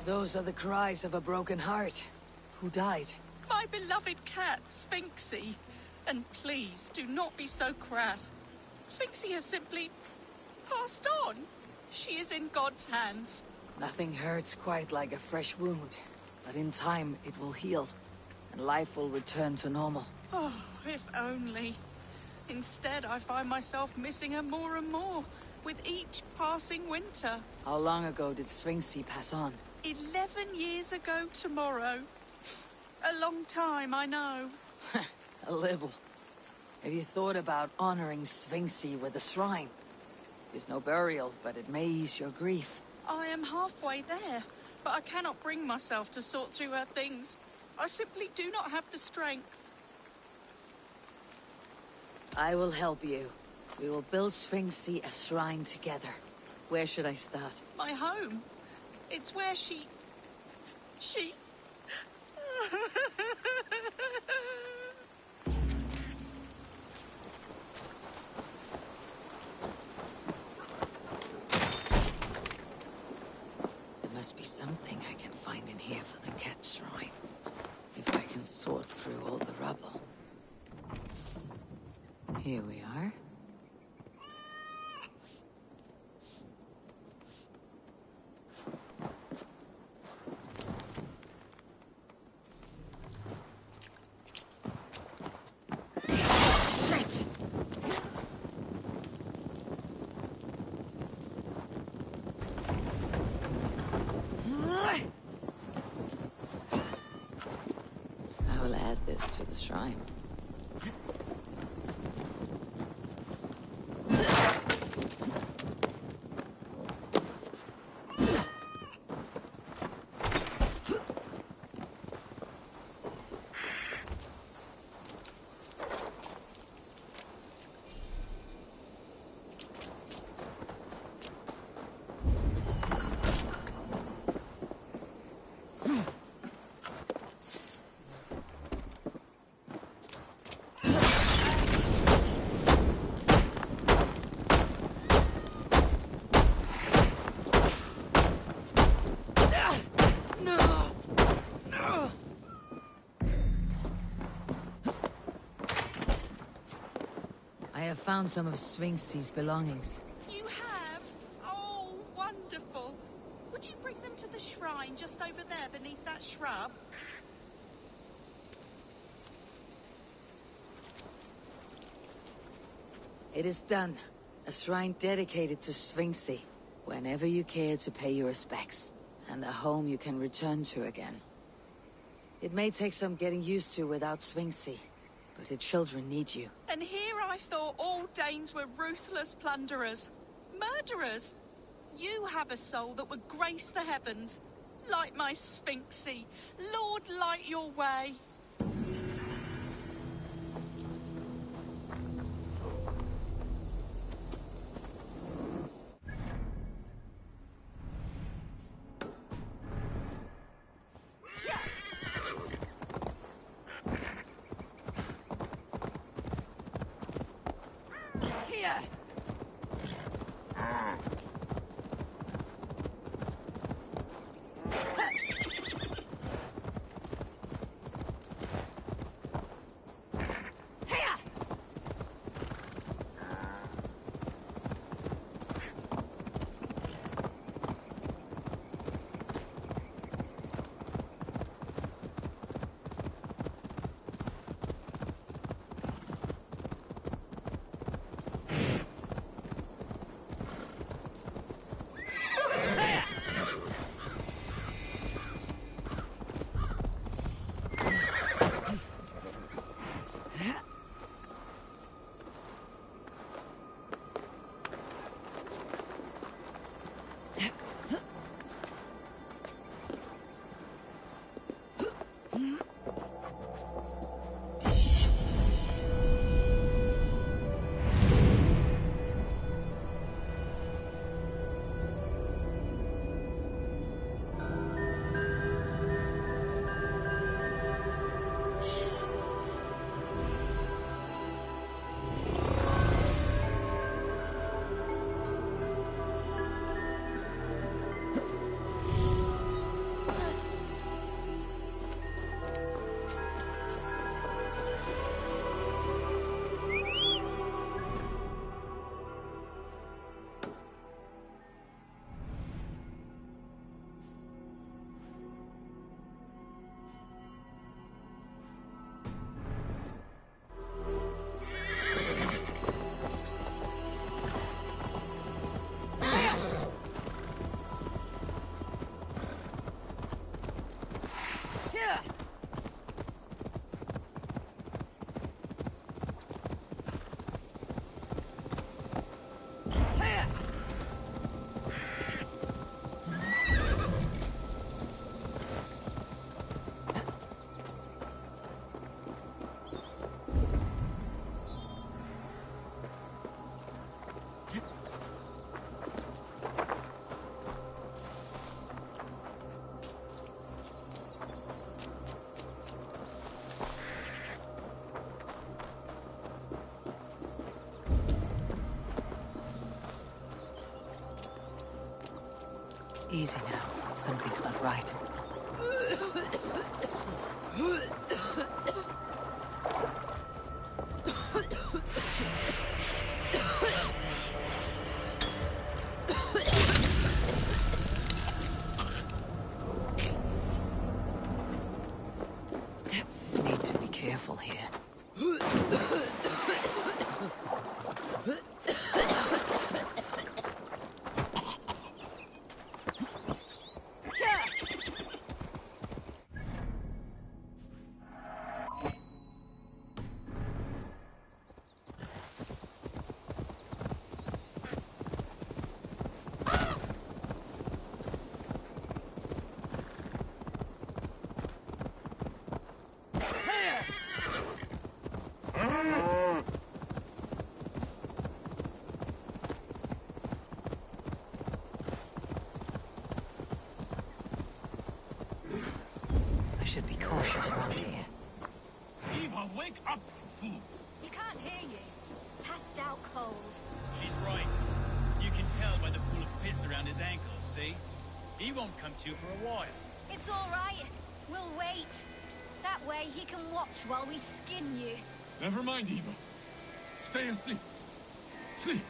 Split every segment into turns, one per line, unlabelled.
Those are the cries of a broken heart. Who died?
My beloved cat, Sphinxie. And please, do not be so crass. Sphinxie has simply passed on. She is in God's hands.
Nothing hurts quite like a fresh wound. But in time, it will heal. And life will return to normal.
Oh, if only. Instead, I find myself missing her more and more, with each passing winter.
How long ago did Sphinxie pass on?
11 years ago tomorrow. A long time, I know.
A little. Have you thought about honoring Sphinxie with a shrine? There's no burial, but it may ease your grief.
I am halfway there, but I cannot bring myself to sort through her things. I simply do not have the strength.
I will help you. We will build Sphinxie a shrine together. Where should I start?
My home. It's where she...
There must be something I can find in here for the cat shrine. If I can sort through all the rubble. Here we are. Shit! I will add this to the shrine. I have found some of Sphinxie's belongings.
You have? Oh, wonderful. Would you bring them to the shrine just over there beneath that shrub?
It is done. A shrine dedicated to Sphinxie. Whenever you care to pay your respects. And a home you can return to again. It may take some getting used to without Sphinxie. But her children need you.
And here I thought all Danes were ruthless plunderers. Murderers. You have a soul that would grace the heavens. Like my Sphinxie. Lord, light your way.
Easy now. Something's not right. Need to be careful here. Should be cautious around here.
Eva, wake up, fool!
You can't hear you. Passed out cold.
She's right. You can tell by the pool of piss around his ankles, see? He won't come to for a while.
It's all right. We'll wait. That way he can watch while we skin you.
Never mind, Eva. Stay asleep. Sleep.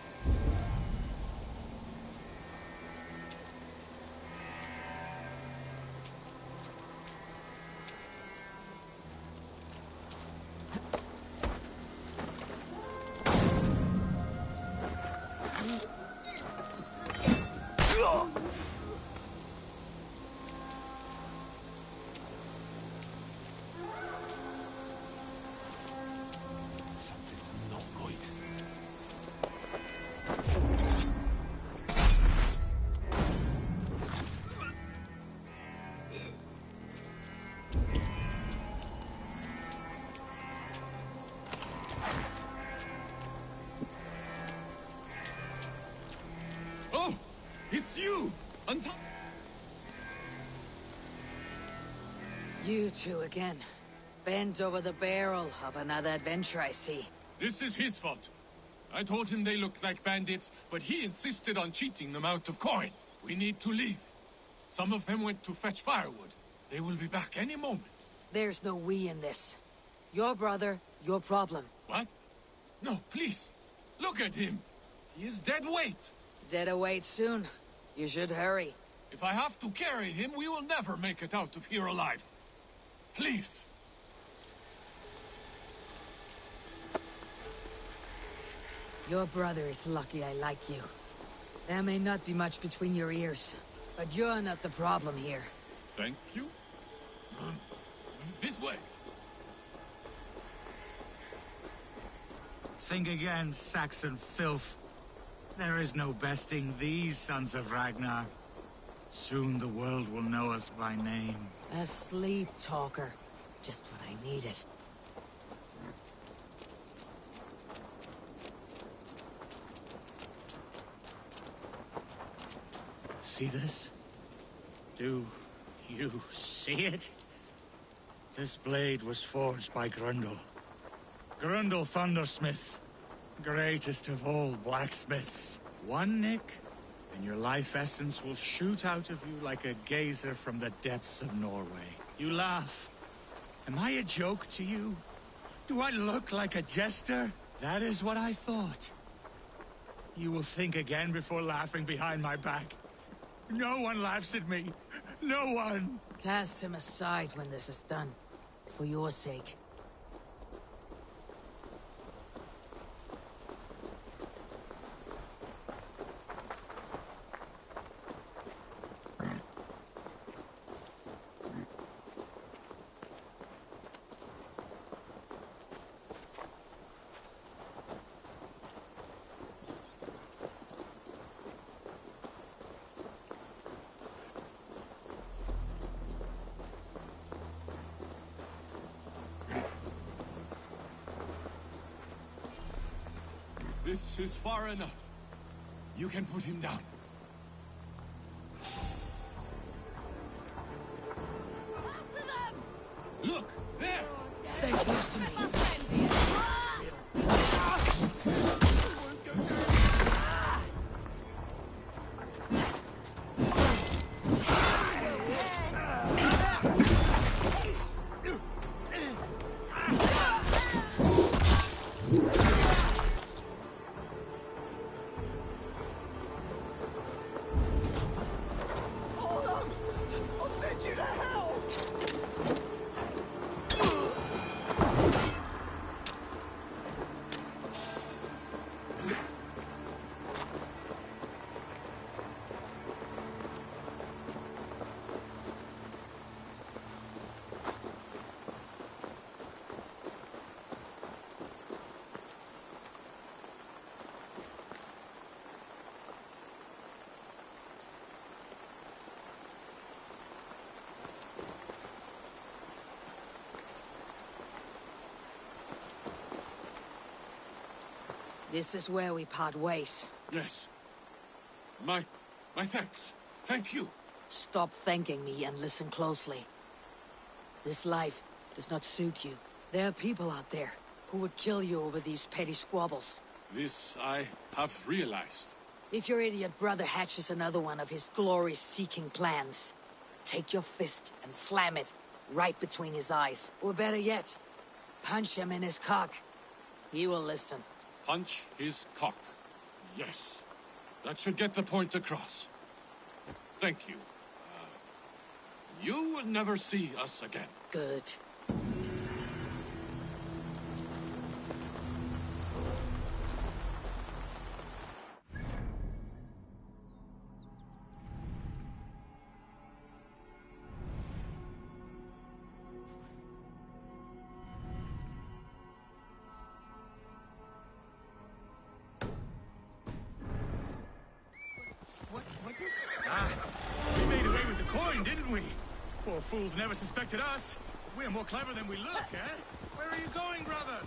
Oh, it's you!
You two again. Bent over the barrel of another adventure, I see.
This is his fault. I told him they looked like bandits, but he insisted on cheating them out of coin. We need to leave. Some of them went to fetch firewood. They will be back any moment.
There's no we in this. Your brother, your problem.
What? No, please. Look at him. He is dead weight.
Dead await soon. You should hurry.
If I have to carry him, we will never make it out of here alive. Please.
Your brother is lucky I like you. There may not be much between your ears, but you're not the problem here.
Thank you. This way.
Think again, Saxon filth. There is no besting these sons of Ragnar. Soon the world will know us by name.
A sleep talker. Just what I needed.
See this? Do you see it? This blade was forged by Grundle. Grundle Thundersmith. Greatest of all blacksmiths. One nick, and your life essence will shoot out of you like a geyser from the depths of Norway. You laugh. Am I a joke to you? Do I look like a jester? That is what I thought. You will think again before laughing behind my back. No one laughs at me. No one.
Cast him aside when this is done. For your sake.
This is far enough. You can put him down. Look, there!
Stay close to me. This is where we part ways.
Yes. My thanks. Thank you.
Stop thanking me and listen closely. This life does not suit you. There are people out there who would kill you over these petty squabbles.
This I have realized.
If your idiot brother hatches another one of his glory-seeking plans, take your fist and slam it right between his eyes. Or better yet, punch him in his cock. He will listen.
Punch his cock. Yes. That should get the point across. Thank you. You will never see us again.
Good.
We made away with the coin, didn't we? Poor fools never suspected us. We're more clever than we look, eh? Where are you going, brother?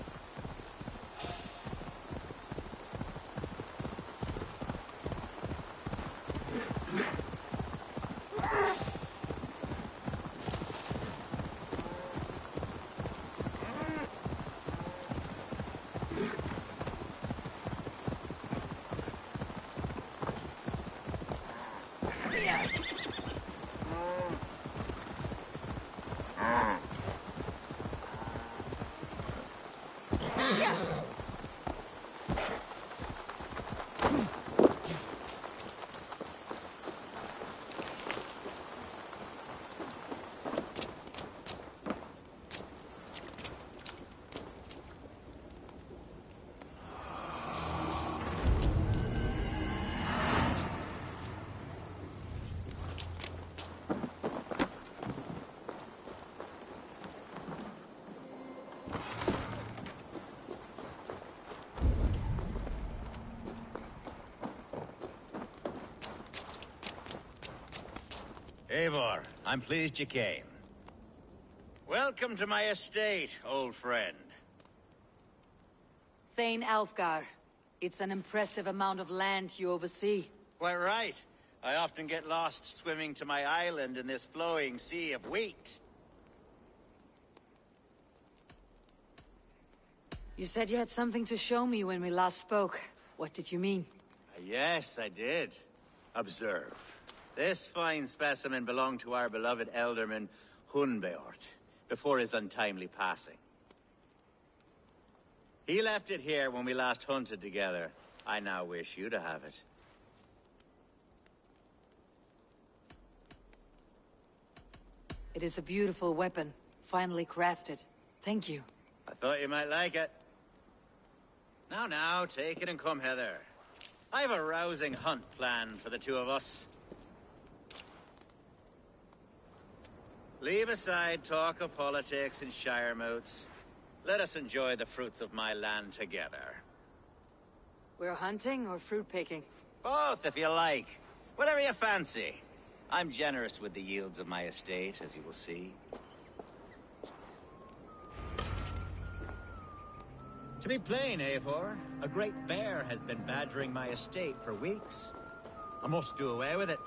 Eivor, I'm pleased you came. Welcome to my estate, old friend.
Thane Alfgar. It's an impressive amount of land you oversee.
Quite right. I often get lost swimming to my island in this flowing sea of wheat.
You said you had something to show me when we last spoke. What did you mean?
Yes, I did. Observe. This fine specimen belonged to our beloved elderman, Hunbeort, before his untimely passing. He left it here when we last hunted together. I now wish you to have it.
It is a beautiful weapon, finely crafted. Thank you.
I thought you might like it. Now, take it and come hither. I have a rousing hunt planned for the two of us. Leave aside talk of politics and shire moats. Let us enjoy the fruits of my land together.
We're hunting or fruit picking?
Both, if you like. Whatever you fancy. I'm generous with the yields of my estate, as you will see. To be plain, Eivor, a great bear has been badgering my estate for weeks. I must do away with it,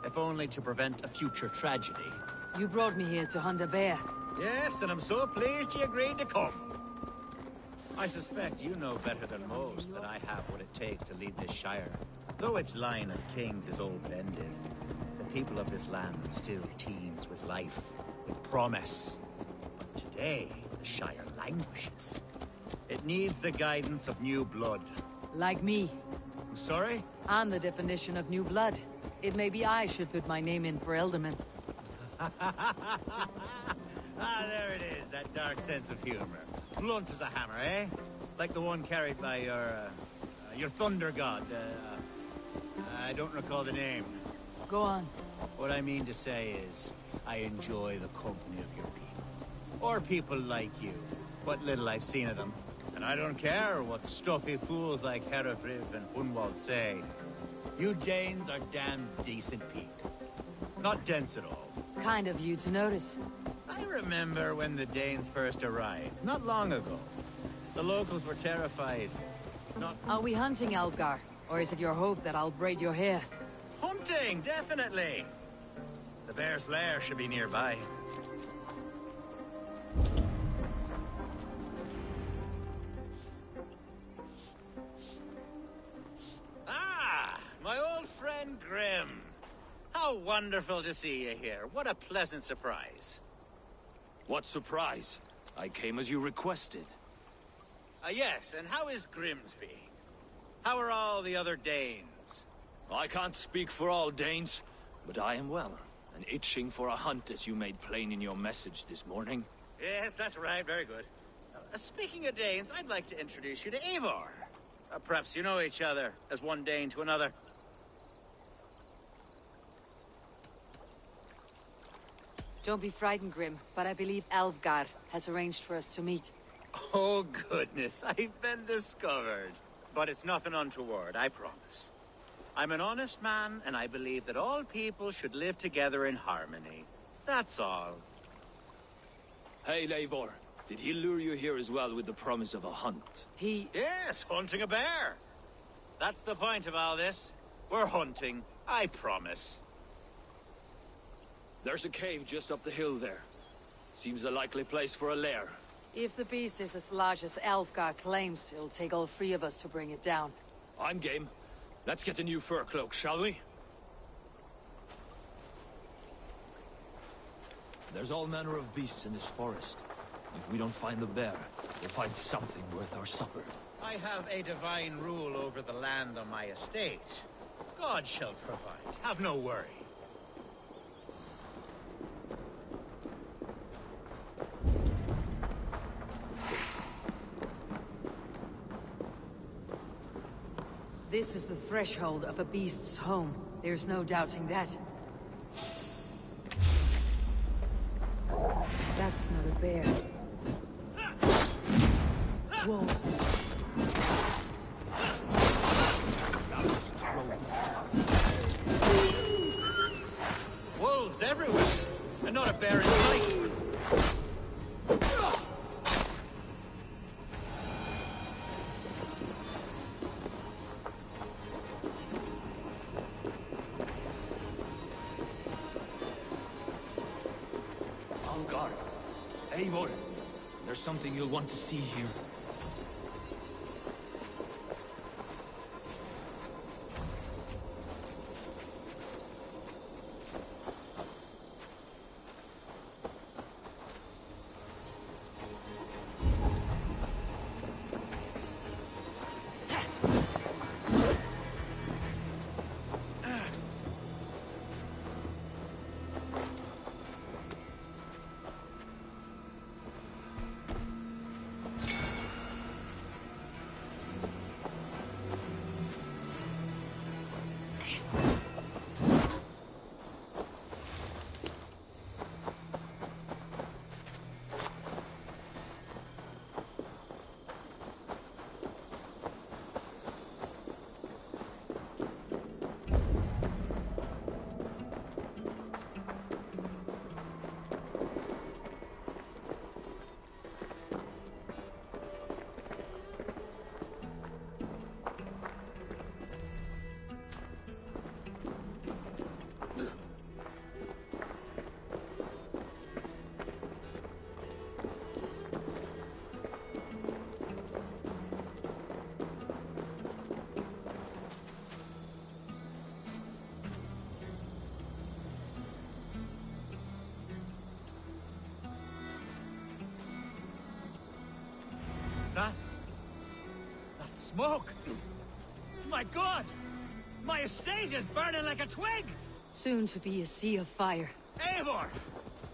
if only to prevent a future tragedy.
You brought me here to hunt a bear.
Yes, and I'm so pleased you agreed to come. I suspect you know better than most that I have what it takes to lead this shire. Though its line of kings is old ended, the people of this land still teems with life, with promise. But today, the shire languishes. It needs the guidance of new blood.
Like me.
I'm sorry?
I'm the definition of new blood. It may be I should put my name in for Elderman.
There it is, that dark sense of humor. Blunt as a hammer, eh? Like the one carried by your thunder god. I don't recall the name.
Go on.
What I mean to say is, I enjoy the company of your people. Or people like you. What little I've seen of them. And I don't care what stuffy fools like Herefriv and Hunwald say. You Danes are damn decent people. Not dense at all.
Kind of you to notice.
I remember when the Danes first arrived, not long ago. The locals were terrified. not...
Are we hunting Algar? Or is it your hope that I'll braid your hair?
Hunting, definitely! The bear's lair should be nearby. Ah! My old friend Grim. How wonderful to see you here. What a pleasant surprise.
What surprise? I came as you requested.
Yes, and how is Grimsby? How are all the other Danes?
I can't speak for all Danes, but I am well, and itching for a hunt as you made plain in your message this morning.
Yes, that's right. Very good. Speaking of Danes, I'd like to introduce you to Eivor. Perhaps you know each other, as one Dane to another.
Don't be frightened, Grim, but I believe Alvgar has arranged for us to meet.
Oh, goodness, I've been discovered. But it's nothing untoward, I promise. I'm an honest man, and I believe that all people should live together in harmony. That's all.
Hey, Eivor. Did he lure you here as well with the promise of a hunt?
Yes, hunting a bear. That's the point of all this. We're hunting, I promise.
There's a cave just up the hill there. Seems a likely place for a lair.
If the beast is as large as Alvgar claims, it'll take all three of us to bring it down.
I'm game. Let's get a new fur cloak, shall we? There's all manner of beasts in this forest. If we don't find the bear, we'll find something worth our supper.
I have a divine rule over the land on my estate. God shall provide. Have no worry.
This is the threshold of a beast's home. There's no doubting that. That's not a bear. Wolves.
Wolves everywhere, and not a bear in sight.
Algar. Eivor. There's something you'll want to see here.
That's smoke! My God! My estate is burning like a twig!
Soon to be a sea of fire.
Eivor!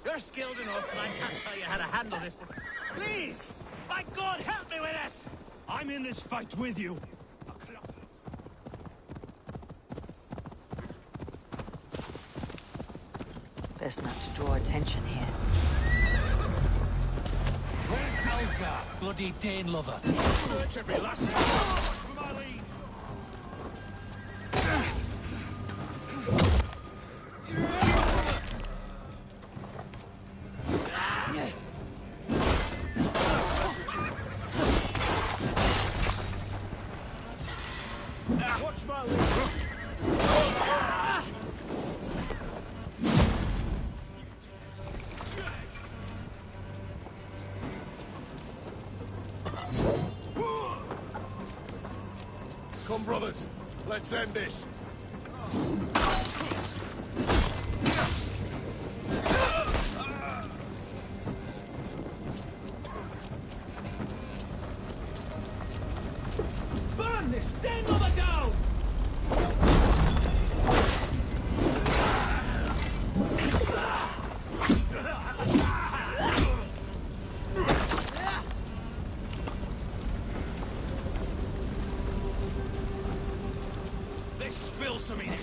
You're skilled enough, and I can't tell you how to handle this, but please! My God, help me with this!
I'm in this fight with you.
Best not to draw attention here.
Where's Algar, bloody Dane lover? Search every last for my lead.
brothers. Let's end this.
Burn this thing over down! Let's spill some in it.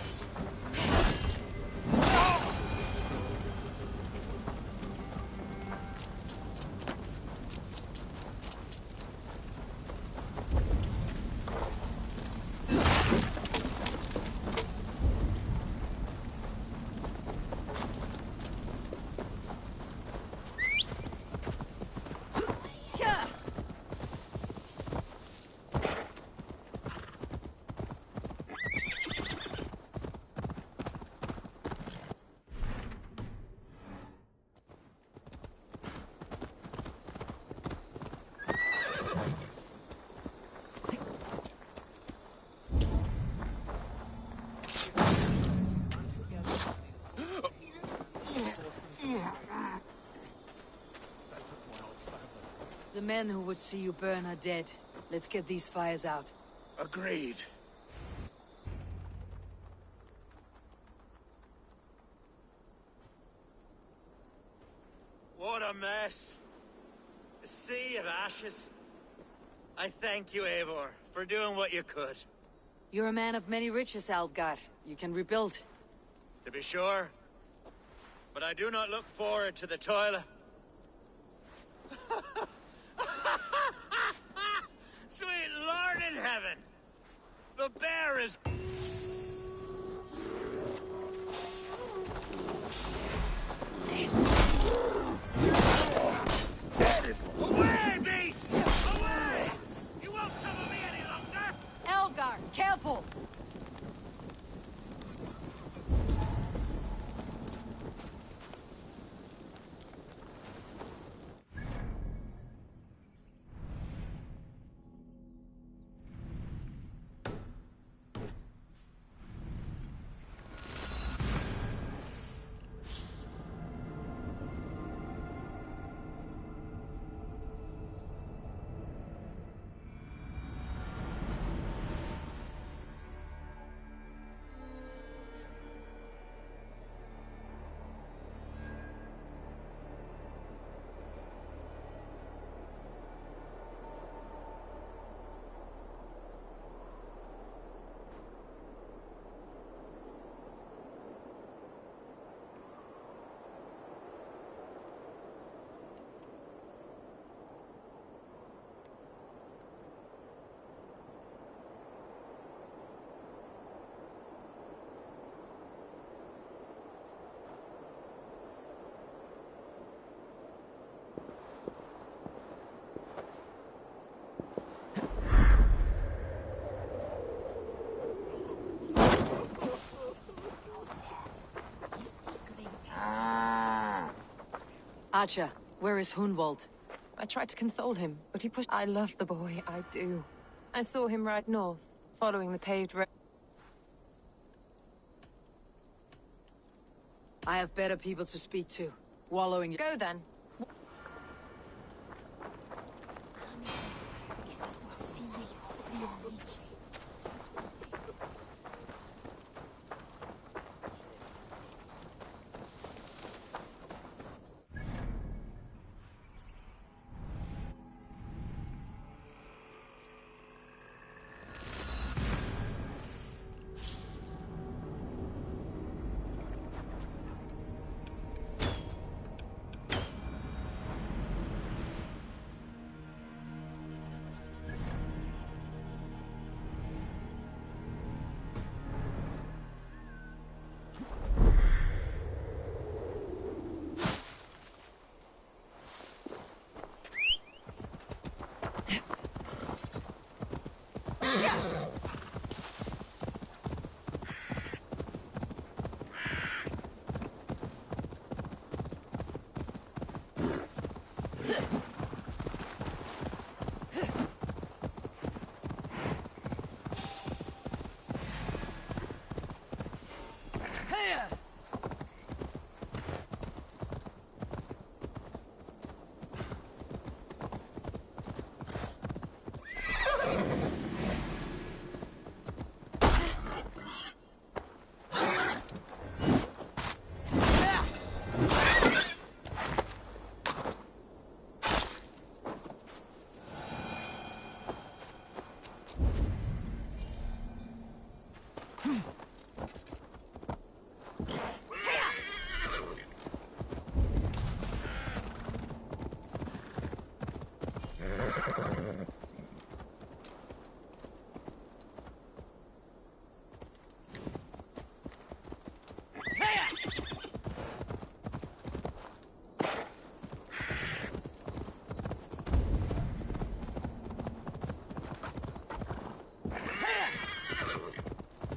The men who would see you burn are dead. Let's get these fires out.
Agreed. What a mess. A sea of ashes. I thank you, Eivor, for doing what you could.
You're a man of many riches, Algar. You can rebuild.
To be sure. But I do not look forward to the toil. Sweet Lord in heaven! The bear is... Away, beast! Away! You won't trouble me any longer!
Algar, careful! Archer, where is Hunwald?
I tried to console him, but he pushed. I love the boy, I do. I saw him ride north, following the paved road.
I have better people to speak to. Wallowing...
Go then.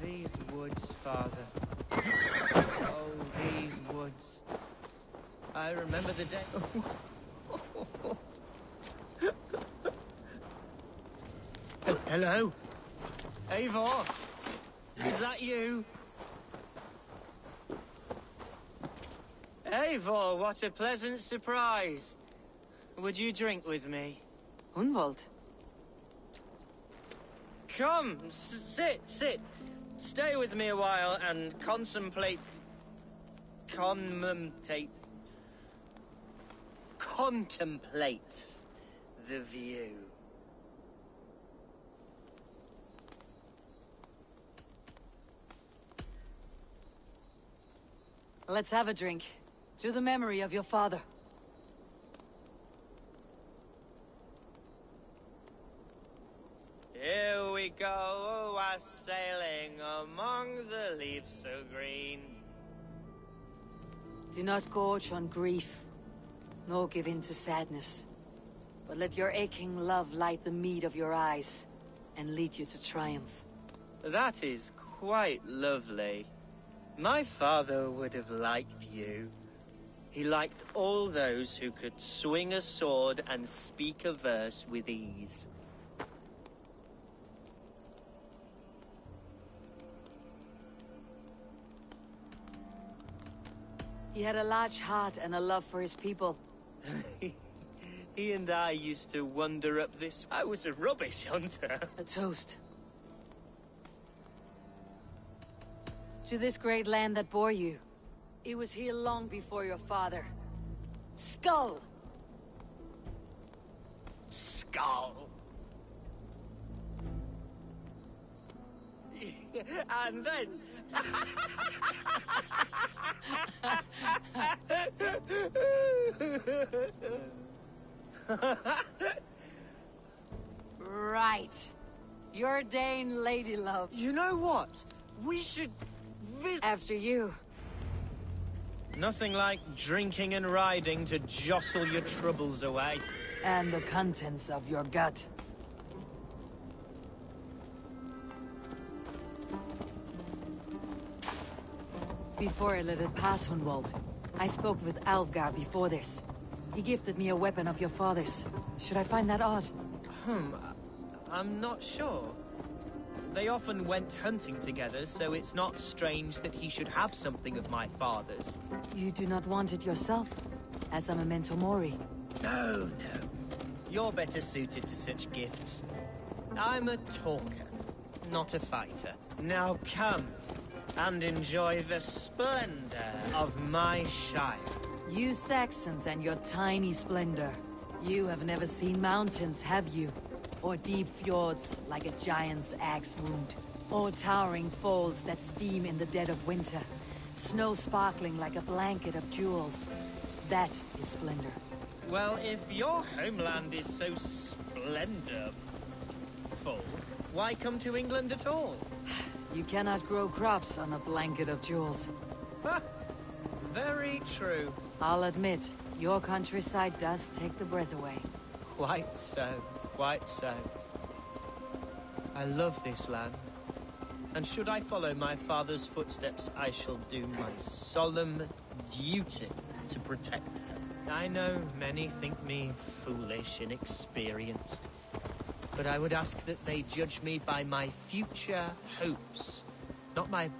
These woods, Father. Oh, these woods. I remember the day. Hello? Eivor? Is that you? Eivor, what a pleasant surprise. Would you drink with me?
Hunwald.
Come, sit. Stay with me a while and contemplate the view.
Let's have a drink. To the memory of your father.
Here we go, sailing among the leaves so green.
Do not gorge on grief, nor give in to sadness. But let your aching love light the mead of your eyes, and lead you to triumph.
That is quite lovely. My father would have liked you. He liked all those who could swing a sword and speak a verse with ease.
He had a large heart and a love for his people.
He and I used to wander up this... I was a rubbish hunter.
A toast. To this great land that bore you. It was here long before your father. Skull!
Skull. And then...
Right. Your Dane lady love.
You know what? We should visit...
After you.
Nothing like drinking and riding to jostle your troubles away.
And the contents of your gut. Before I let it pass, Hunwald, I spoke with Alfgar before this. He gifted me a weapon of your father's. Should I find that odd?
I'm not sure. They often went hunting together, so it's not strange that he should have something of my father's.
You do not want it yourself, as a memento mori?
No. You're better suited to such gifts. I'm a talker, not a fighter. Now come, and enjoy the splendor of my shire.
You Saxons and your tiny splendor. You have never seen mountains, have you? Or deep fjords like a giant's axe wound. Or towering falls that steam in the dead of winter. Snow sparkling like a blanket of jewels. That is splendor.
Well, if your homeland is so splendorful, why come to England at all?
You cannot grow crops on a blanket of jewels.
Ha! Very true.
I'll admit, your countryside does take the breath away.
Quite so. Quite so. I love this land. And should I follow my father's footsteps, I shall do my solemn duty to protect them. I know many think me foolish, inexperienced. But I would ask that they judge me by my future hopes, not my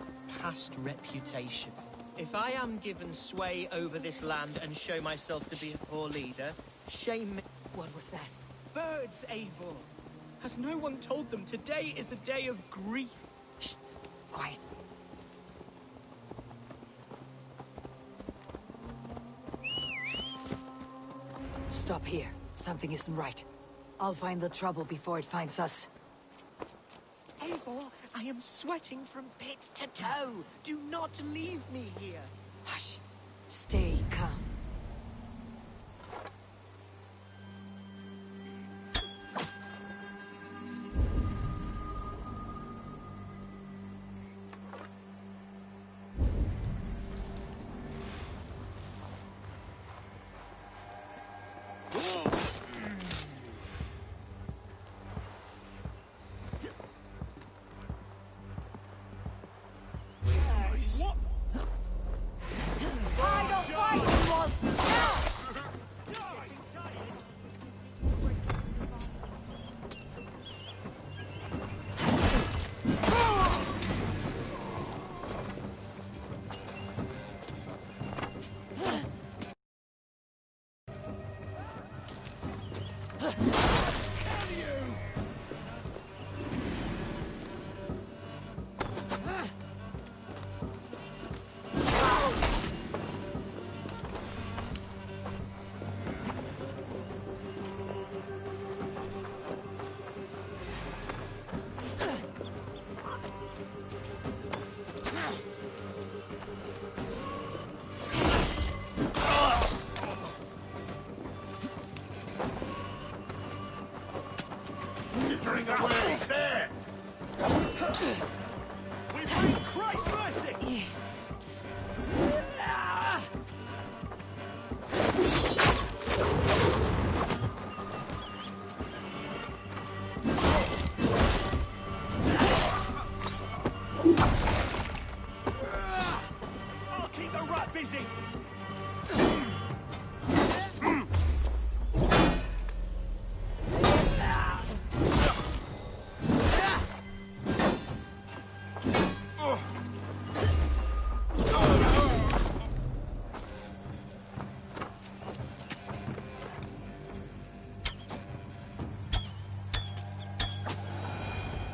past reputation. If I am given sway over this land and show myself to be a poor leader, shame me.
What was that?
Birds, Eivor. Has no one told them today is a day of grief?
Shh! Quiet. Stop here. Something isn't right. I'll find the trouble before it finds us.
Eivor, I am sweating from pit to toe. Do not leave me here.
Hush. Stay calm.
We bring Christ's mercy! I'll keep the rat busy!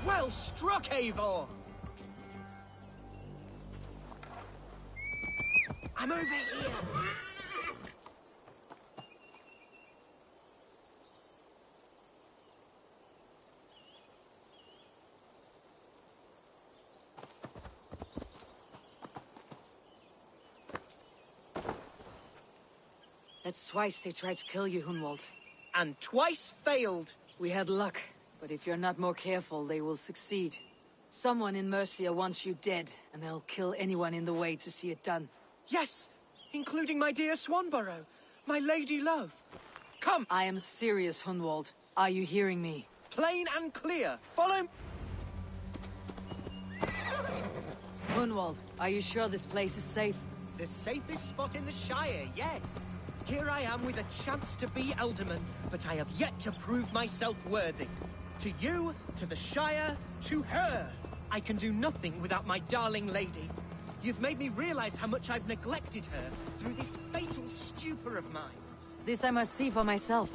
Well struck, Eivor! I'm over here!
That's twice they tried to kill you, Hunwald.
And twice failed.
We had luck, but if you're not more careful, they will succeed. Someone in Mercia wants you dead, and they'll kill anyone in the way to see it done.
Yes, including my dear Swanborough, my lady love. Come!
I am serious, Hunwald. Are you hearing me?
Plain and clear. Follow...
Hunwald, are you sure this place is safe?
The safest spot in the Shire, yes. Here I am with a chance to be Elderman, but I have yet to prove myself worthy. To you, to the Shire, to her. I can do nothing without my darling lady. You've made me realize how much I've neglected her through this fatal stupor of mine.
This I must see for myself.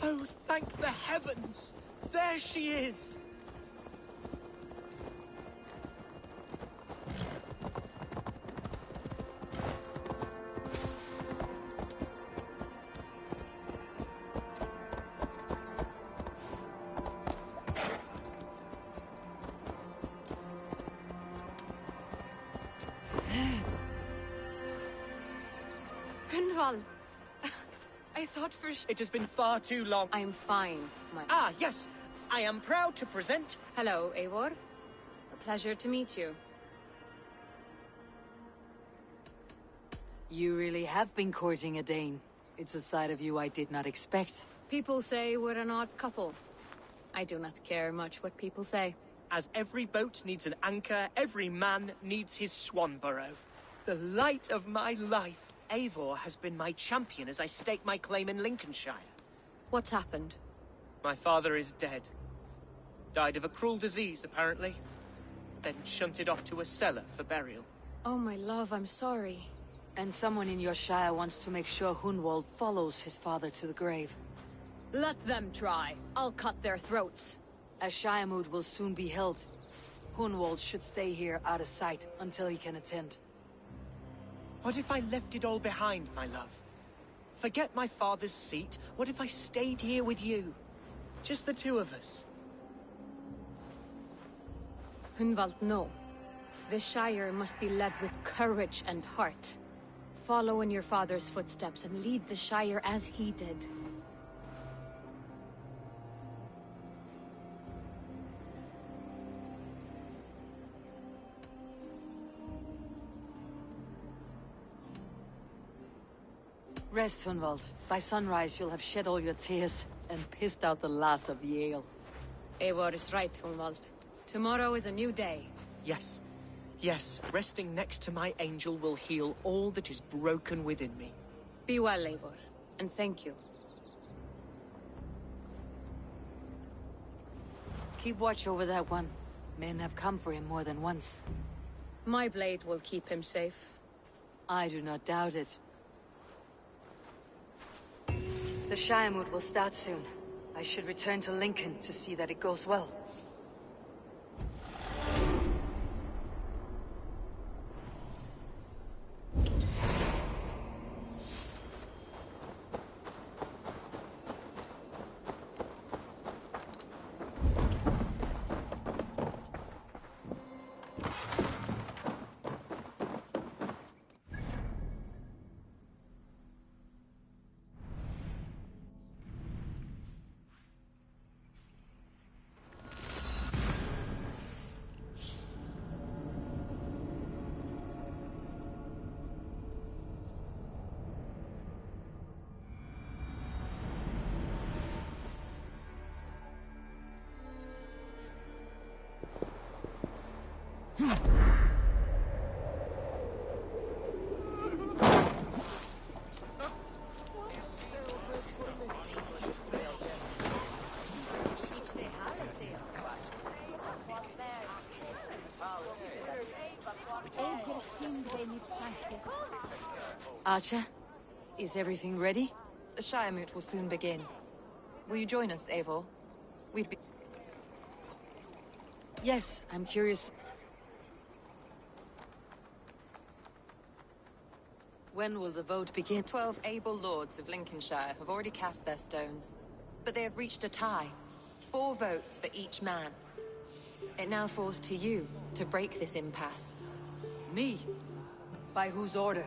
Oh, thank the heavens! There she is!
Hunwald! I thought for
It has been far too long.
I'm fine, my...
Ah, yes. I am proud to present...
Hello, Eivor. A pleasure to meet you.
You really have been courting a Dane. It's a side of you I did not expect.
People say we're an odd couple. I do not care much what people say.
As every boat needs an anchor, every man needs his Swanborough. The light of my life. Eivor has been my champion as I stake my claim in Lincolnshire.
What's happened?
My father is dead. Died of a cruel disease, apparently. Then shunted off to a cellar for burial.
Oh, my love, I'm sorry.
And someone in your shire wants to make sure Hunwald follows his father to the grave.
Let them try. I'll cut their throats.
A Shiremood will soon be held. Hunwald should stay here out of sight until he can attend.
What if I left it all behind, my love? Forget my father's seat. What if I stayed here with you? Just the two of us.
Hunwald, no. The Shire must be led with courage and heart. Follow in your father's footsteps and lead the Shire as he did.
Rest, Hunwald. By sunrise, you'll have shed all your tears and pissed out the last of the ale.
Eivor is right, Hunwald. Tomorrow is a new day.
Yes. Yes, resting next to my angel will heal all that is broken within me.
Be well, Eivor, and thank you.
Keep watch over that one. Men have come for him more than once.
My blade will keep him safe.
I do not doubt it. The Shiremood will start soon. I should return to Lincoln to see that it goes well. Archer, is everything ready?
The Shiremoot will soon begin. Will you join us, Eivor? We'd be...
Yes, I'm curious. When will the vote begin?
12 able lords of Lincolnshire have already cast their stones. But they have reached a tie. 4 votes for each man. It now falls to you to break this impasse.
Me? By whose order?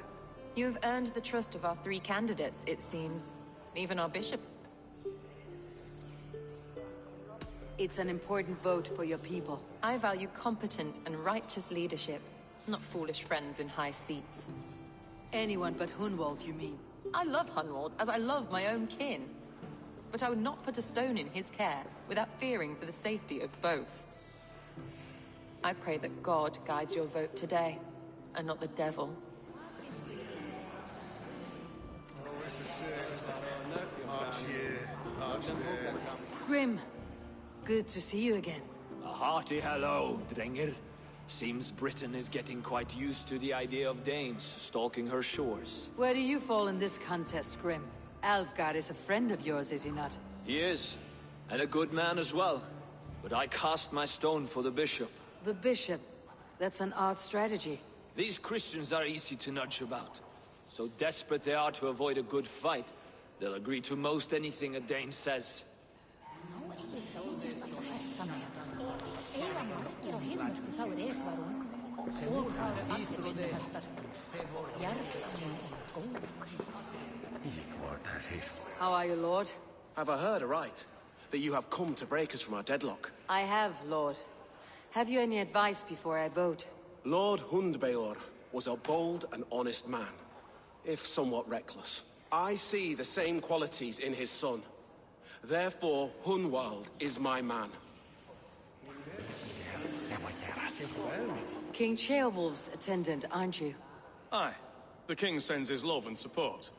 You have earned the trust of our 3 candidates, it seems. Even our bishop.
It's an important vote for your people.
I value competent and righteous leadership, not foolish friends in high seats.
Anyone but Hunwald, you mean?
I love Hunwald as I love my own kin. But I would not put a stone in his care without fearing for the safety of both. I pray that God guides your vote today, and not the devil.
Grim, good to see you again.
A hearty hello, Drenger. Seems Britain is getting quite used to the idea of Danes stalking her shores.
Where do you fall in this contest, Grim? Alfgard is a friend of yours, is he not?
He is, and a good man as well. But I cast my stone for the bishop.
The bishop? That's an odd strategy.
These Christians are easy to nudge about. So desperate they are to avoid a good fight, they'll agree to most anything a Dane says.
How are you, Lord?
Have I heard aright? That you have come to break us from our deadlock?
I have, Lord. Have you any advice before I vote?
Lord Hundbeor was a bold and honest man, if somewhat reckless. I see the same qualities in his son. Therefore, Hunwald is my man.
King Ceolwulf's attendant, aren't you?
Aye. The king sends his love and support.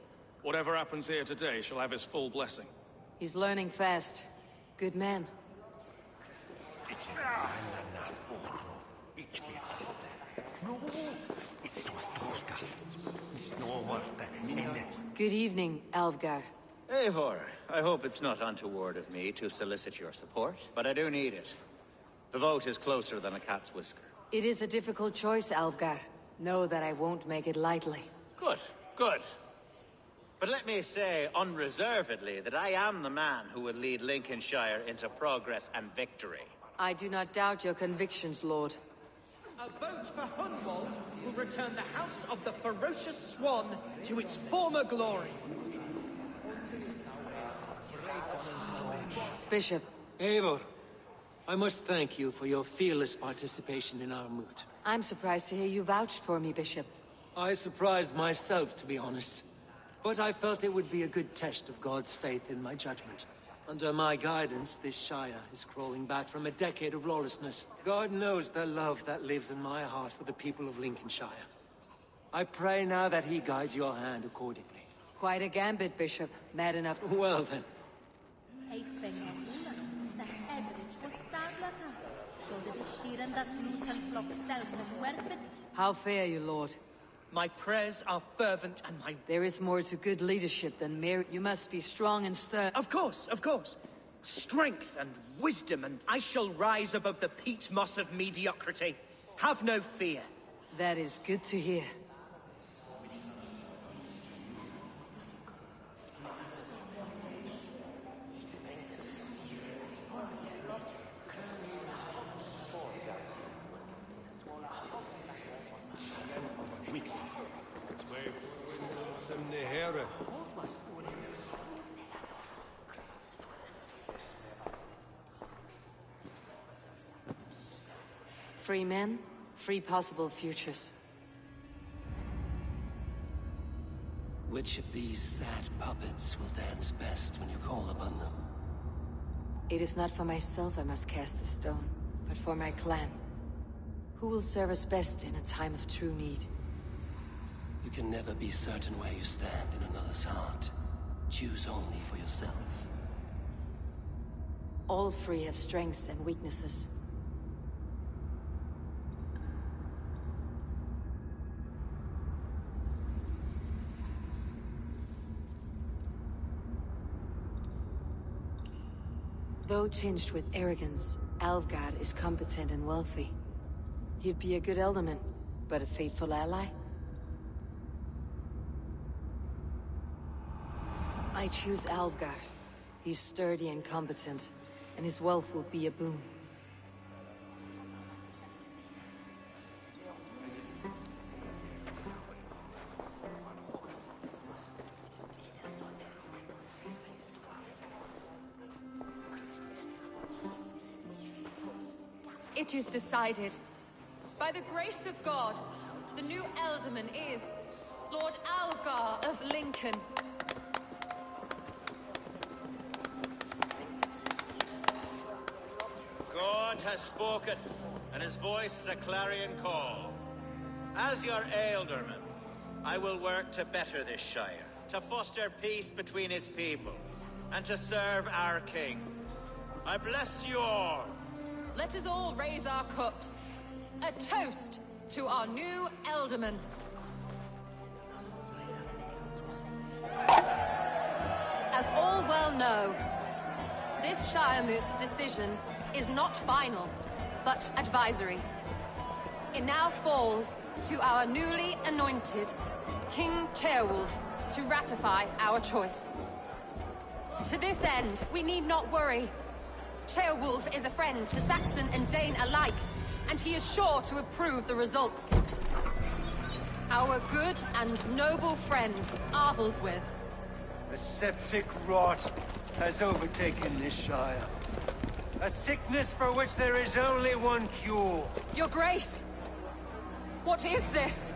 Whatever happens here today shall have his full blessing.
He's learning fast. Good man. Good evening, Alvgar.
Eivor, I hope it's not untoward of me to solicit your support, but I do need it. The vote is closer than a cat's whisker.
It is a difficult choice, Alvgar. Know that I won't make it lightly.
Good, good. But let me say unreservedly that I am the man who will lead Lincolnshire into progress and victory.
I do not doubt your convictions, Lord.
A vote for Hunwald will return the House of the Ferocious Swan to its former glory.
Bishop.
Eivor, I must thank you for your fearless participation in our moot.
I'm surprised to hear you vouched for me, Bishop.
I surprised myself, to be honest. But I felt it would be a good test of God's faith in my judgment. Under my guidance, this Shire is crawling back from a decade of lawlessness. God knows the love that lives in my heart for the people of Lincolnshire. I pray now that he guides your hand accordingly.
Quite a gambit, Bishop. Mad enough.
Well then.
How fare you, Lord?
My prayers are fervent and my...
There is more to good leadership than mere... You must be strong and stern.
Of course, of course. Strength and wisdom, and I shall rise above the peat moss of mediocrity. Have no fear.
That is good to hear. Free men, free possible futures.
Which of these sad puppets will dance best when you call upon them?
It is not for myself I must cast the stone, but for my clan. Who will serve us best in a time of true need?
You can never be certain where you stand in another's heart. Choose only for yourself.
All three have strengths and weaknesses. Though tinged with arrogance, Alvgard is competent and wealthy. He'd be a good alderman, but a faithful ally? I choose Alvgard. He's sturdy and competent, and his wealth will be a boon.
It is decided. By the grace of God, the new Alderman is Lord Alvgar of Lincoln.
God has spoken, and his voice is a clarion call. As your Alderman, I will work to better this Shire, to foster peace between its people, and to serve our king. I bless you all.
Let us all raise our cups. A toast to our new Alderman. As all well know, this Shire Moot's decision is not final, but advisory. It now falls to our newly anointed King Ceolwulf to ratify our choice. To this end, we need not worry. Ceolwulf is a friend to Saxon and Dane alike, and he is sure to approve the results. Our good and noble friend, Arthelswith.
A septic rot has overtaken this shire. A sickness for which there is only one cure.
Your Grace! What is this?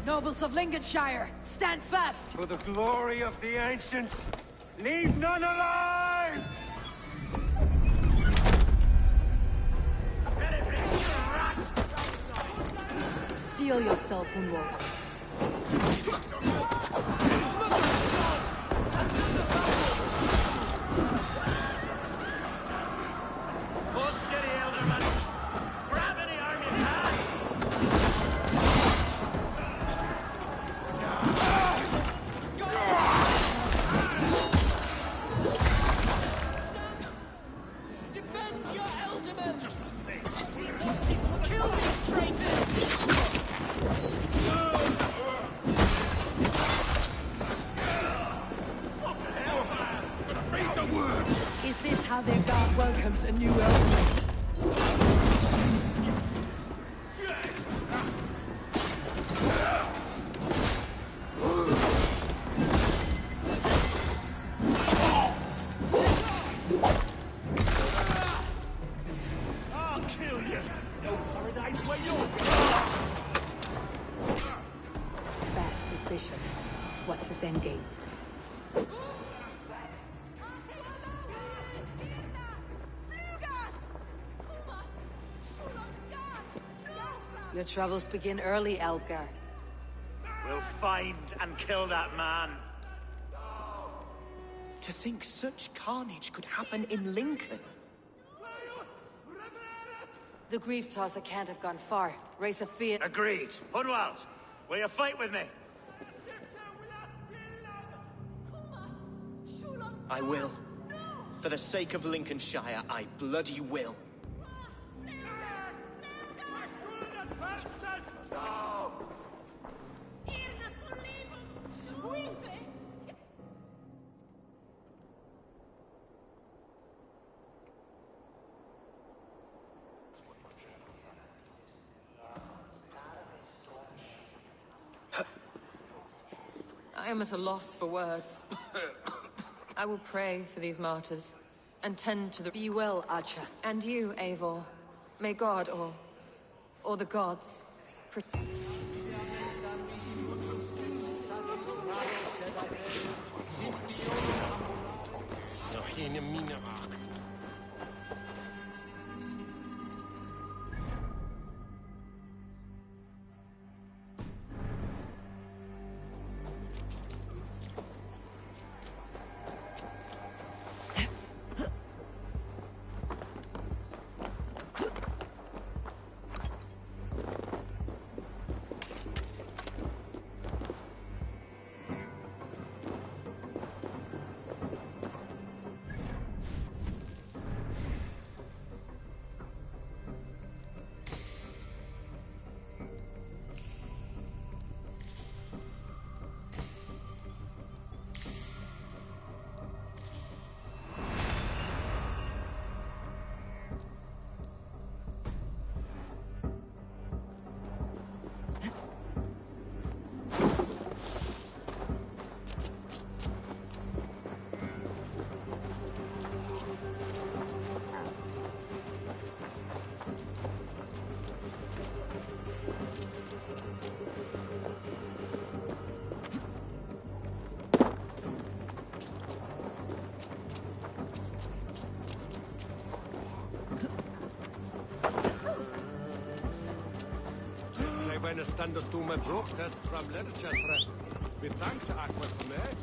Nobles of Lincolnshire, stand fast!
For the glory of the ancients, leave none alive!
Steel yourself, Hunwald.
Hold steady, Elderman. Grab any arm you can.
Defend your Elderman! Just the thing. Kill these traitors! Is this how their guard welcomes a new Elderman?
I'll kill you. No paradise where you're
Bastard Bishop. What's his endgame?
Your troubles begin early, Elfgar.
We'll find and kill that man.
To think such carnage could happen in Lincoln.
The grief tosser can't have gone far. Race of fear.
Agreed. Hunwald, will you fight with me?
I will. For the sake of Lincolnshire, I bloody will.
I am at a loss for words. I will pray for these martyrs, and tend to the—
Be well, Archer.
And you, Eivor. May God, or the gods—
Bijna standaard toe met broodtest from literature. With thanks, Aqua, for that.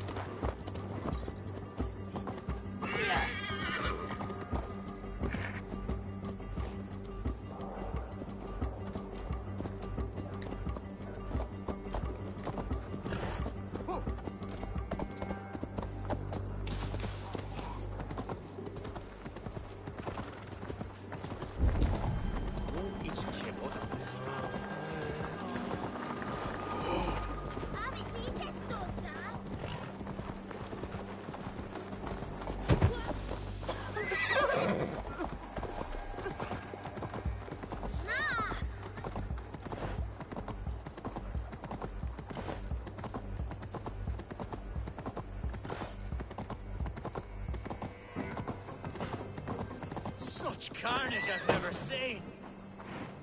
Such carnage I've never seen.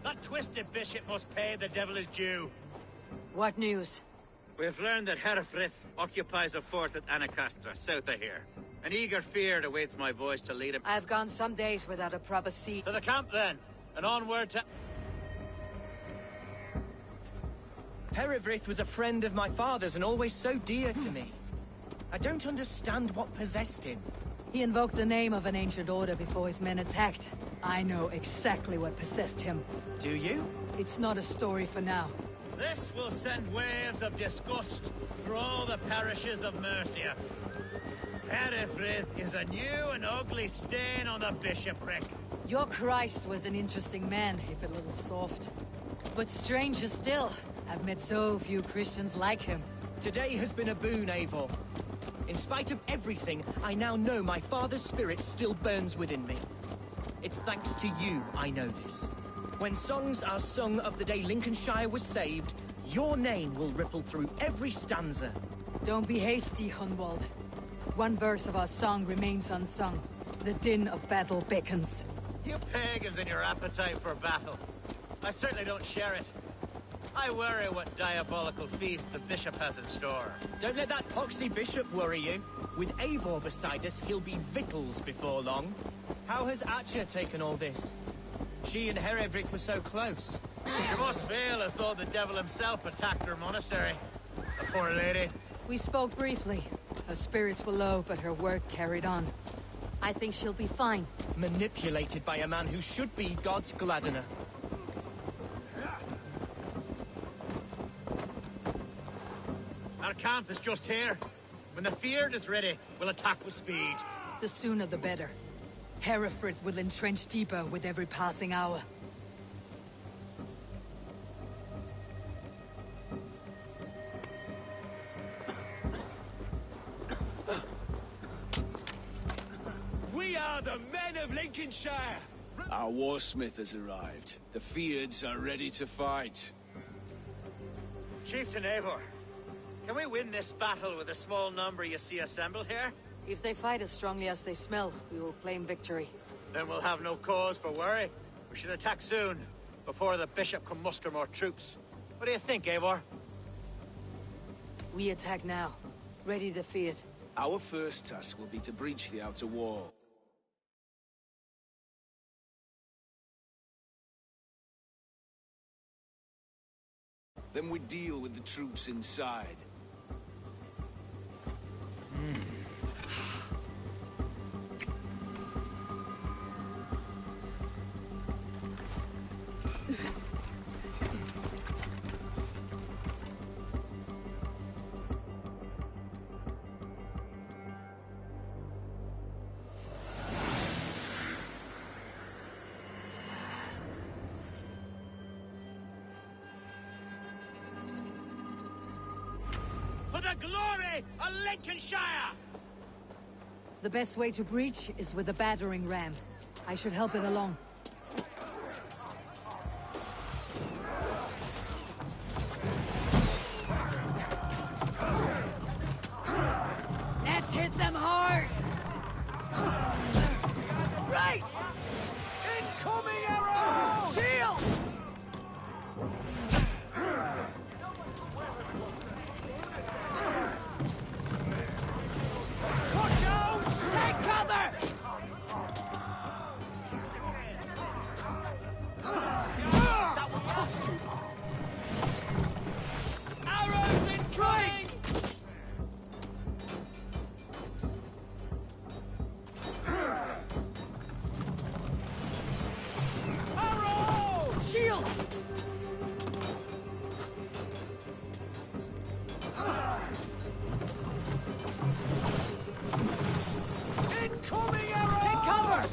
That twisted bishop must pay the devil his due.
What news?
We've learned that Herefrith occupies a fort at Anacastra, south of here. An eager fear awaits my voice to lead him.
I've gone some days without a proper seat.
To the camp, then, and onward to...
Herefrith was a friend of my father's and always so dear to me. I don't understand what possessed him.
He invoked the name of an ancient order before his men attacked. I know exactly what possessed him.
Do you?
It's not a story for now.
This will send waves of disgust through all the parishes of Mercia. Herefrith is a new and ugly stain on the bishopric.
Your Christ was an interesting man, if a little soft. But stranger still, I've met so few Christians like him.
Today has been a boon, Eivor. In spite of everything, I now know my father's spirit still burns within me. It's thanks to you I know this. When songs are sung of the day Lincolnshire was saved, your name will ripple through every stanza.
Don't be hasty, Hunwald. One verse of our song remains unsung. The din of battle beckons.
You pagans and your appetite for battle. I certainly don't share it. I worry what diabolical feast the bishop has in store.
Don't let that poxy bishop worry you. With Eivor beside us, he'll be victuals before long. How has Atcha taken all this? She and Herefrith were so close.
She must feel as though the devil himself attacked her monastery. The poor lady.
We spoke briefly. Her spirits were low, but her word carried on. I think she'll be fine.
Manipulated by a man who should be God's gladdener.
Our camp is just here. When the Fyrd is ready, we'll attack with speed.
The sooner the better. Herefrith will entrench deeper with every passing hour.
We are the men of Lincolnshire!
Our warsmith has arrived. The Fyrds are ready to fight.
Chieftain Eivor, can we win this battle with the small number you see assembled here?
If they fight as strongly as they smell, we will claim victory.
Then we'll have no cause for worry. We should attack soon, before the bishop can muster more troops. What do you think, Eivor?
We attack now. Ready to defeat it.
Our first task will be to breach the outer wall. Then we deal with the troops inside.
For the glory of Lincolnshire!
The best way to breach is with a battering ram. I should help it along. Let's hit them hard! Right!
Incoming arrows!
Shield!
Watch out!
Take cover!
That will cost you!
Arrows incoming!
Arrows!
Shield!
Incoming arrows!
Take cover!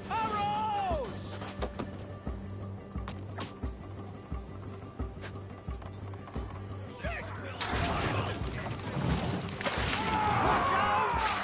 Arrows! Watch out!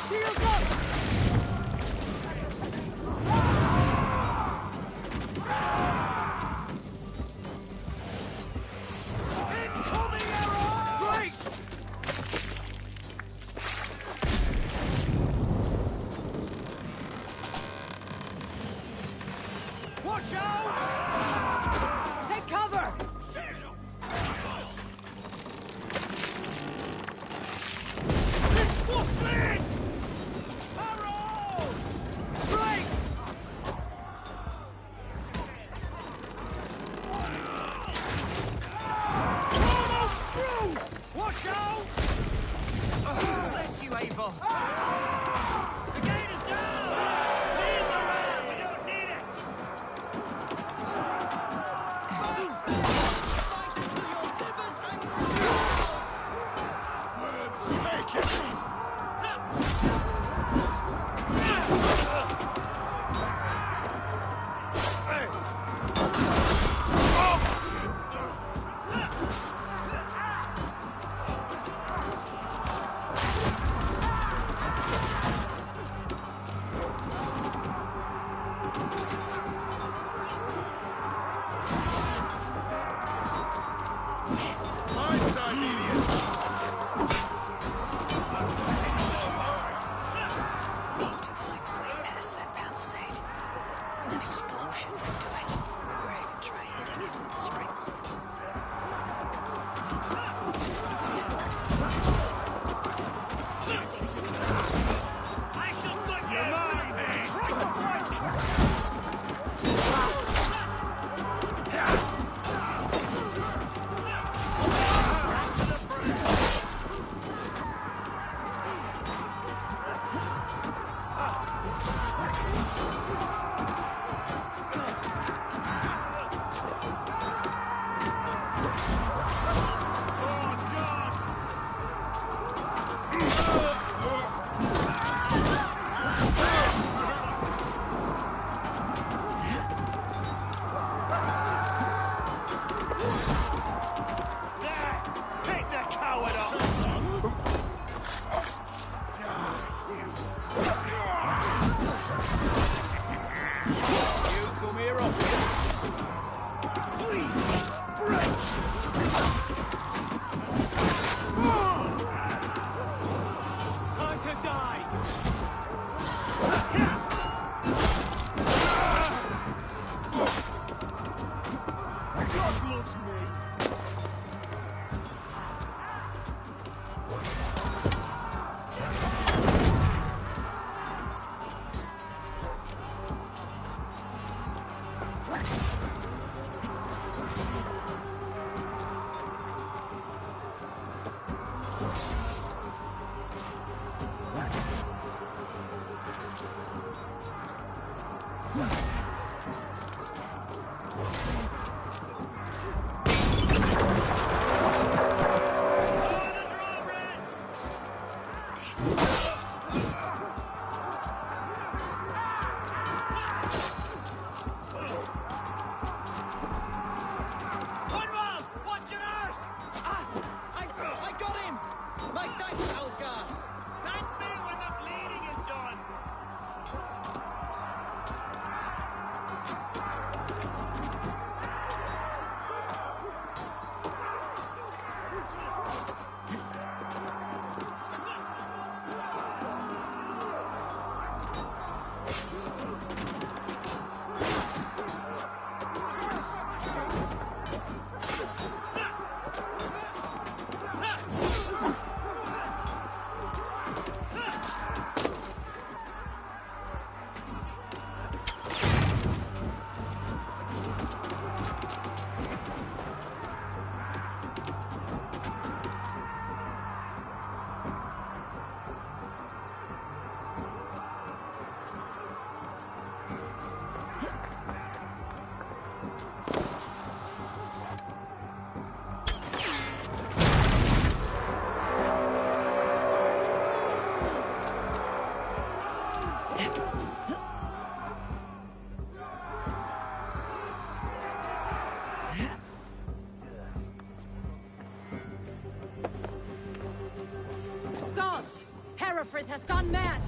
Has gone mad!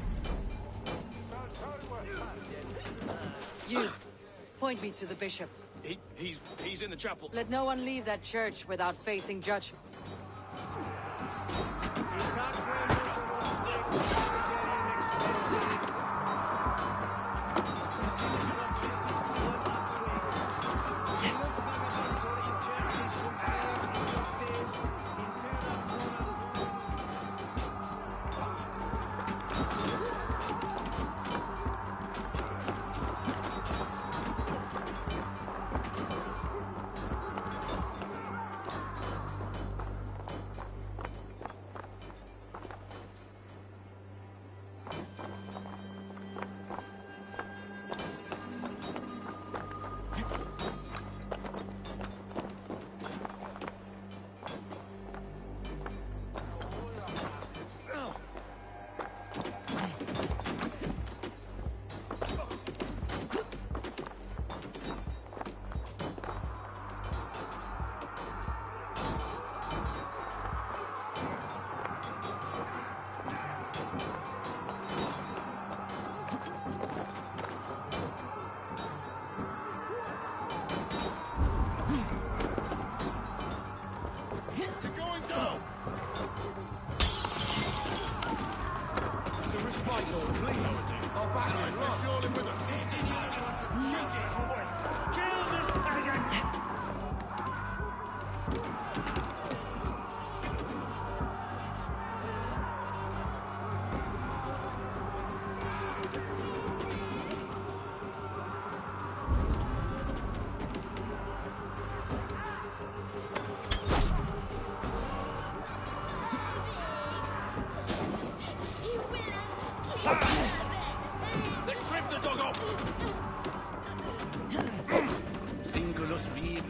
You, point me to the bishop.
He's in the chapel.
Let no one leave that church without facing judgment.
to respite all, please. Our back is right. Surely with us.
Kill this pagan!
Let's strip the dog off!
Singulus reed.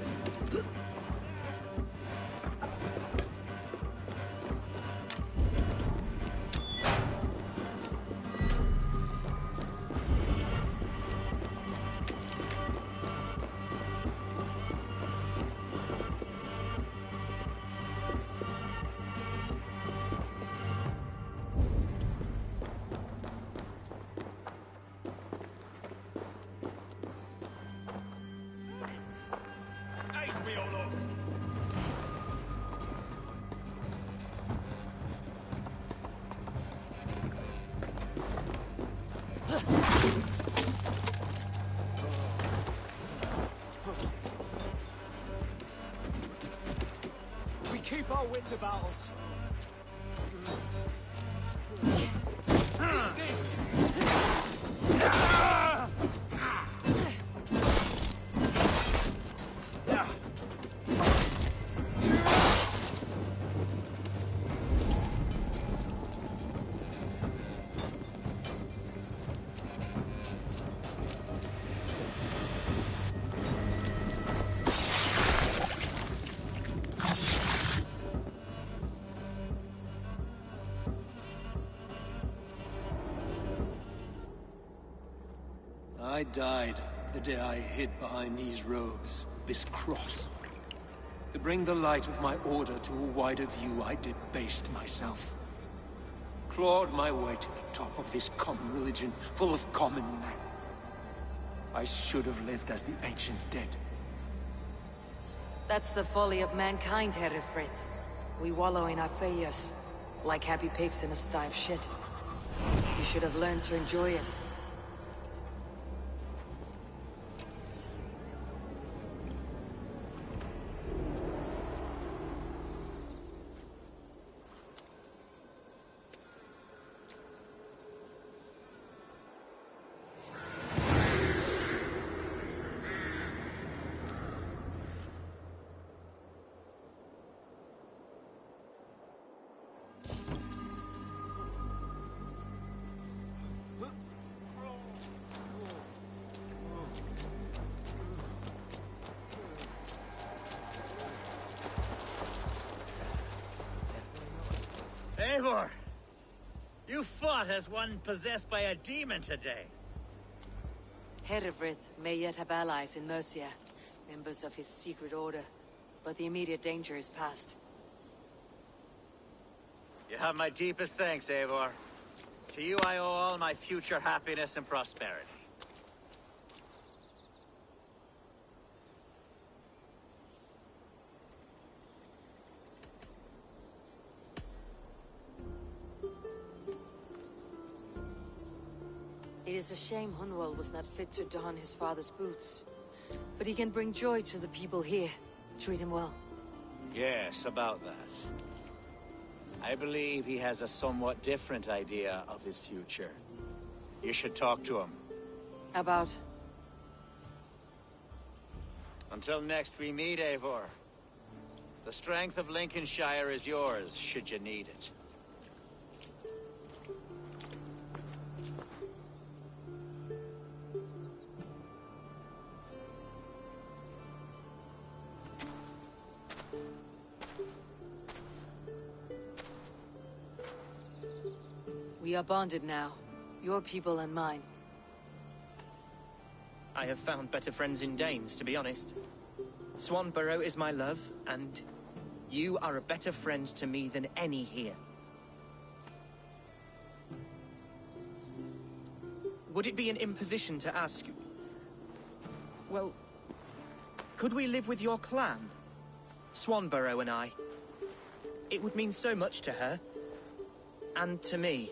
Aid me, O Lord!
We keep our wits about us.
I died the day I hid behind these robes, this cross. To bring the light of my order to a wider view, I debased myself. Clawed my way to the top of this common religion, full of common men. I should have lived as the ancient dead.
That's the folly of mankind, Herefrith. We wallow in our failures, like happy pigs in a sty of shit. You should have learned to enjoy it.
Eivor! You fought as one possessed by a demon today.
Herefrith may yet have allies in Mercia, members of his secret order, but the immediate danger is past.
You have my deepest thanks, Eivor. To you I owe all my future happiness and prosperity.
It is a shame Hunwald was not fit to don his father's boots. But he can bring joy to the people here. Treat him well.
Yes, about that. I believe he has a somewhat different idea of his future. You should talk to him.
About?
Until next we meet, Eivor. The strength of Lincolnshire is yours, should you need it.
We are bonded now. Your people and mine.
I have found better friends in Danes, to be honest. Swanborough is my love, and you are a better friend to me than any here. Would it be an imposition to ask... Well, could we live with your clan? Swanborough and I. It would mean so much to her. And to me.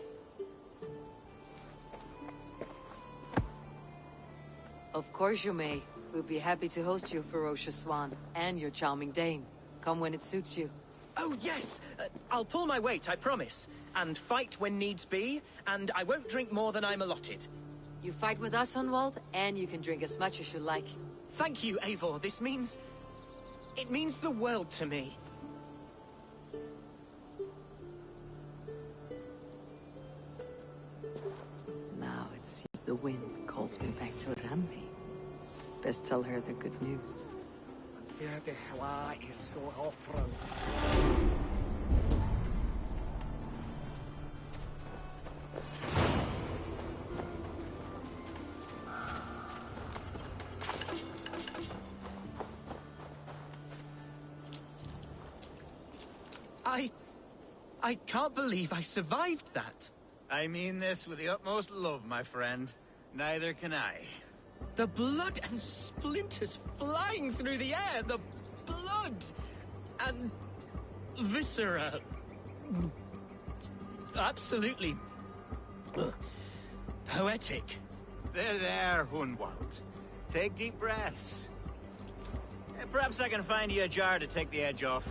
Of course you may. We'll be happy to host you, ferocious swan, and your charming Dane. Come when it suits you.
Oh, yes! I'll pull my weight, I promise. And fight when needs be, and I won't drink more than I'm allotted.
You fight with us, Hunwald, and you can drink as much as you like.
Thank you, Eivor. This means... it means the world to me.
Now it seems the wind calls me back to Randi. Best tell her the good news.
is so awful.
I can't believe I survived that.
I mean this with the utmost love, my friend. Neither can I.
The blood and splinters flying through the air. The blood and viscera. Absolutely poetic.
There, Hunwald. Take deep breaths. Perhaps I can find you a jar to take the edge off.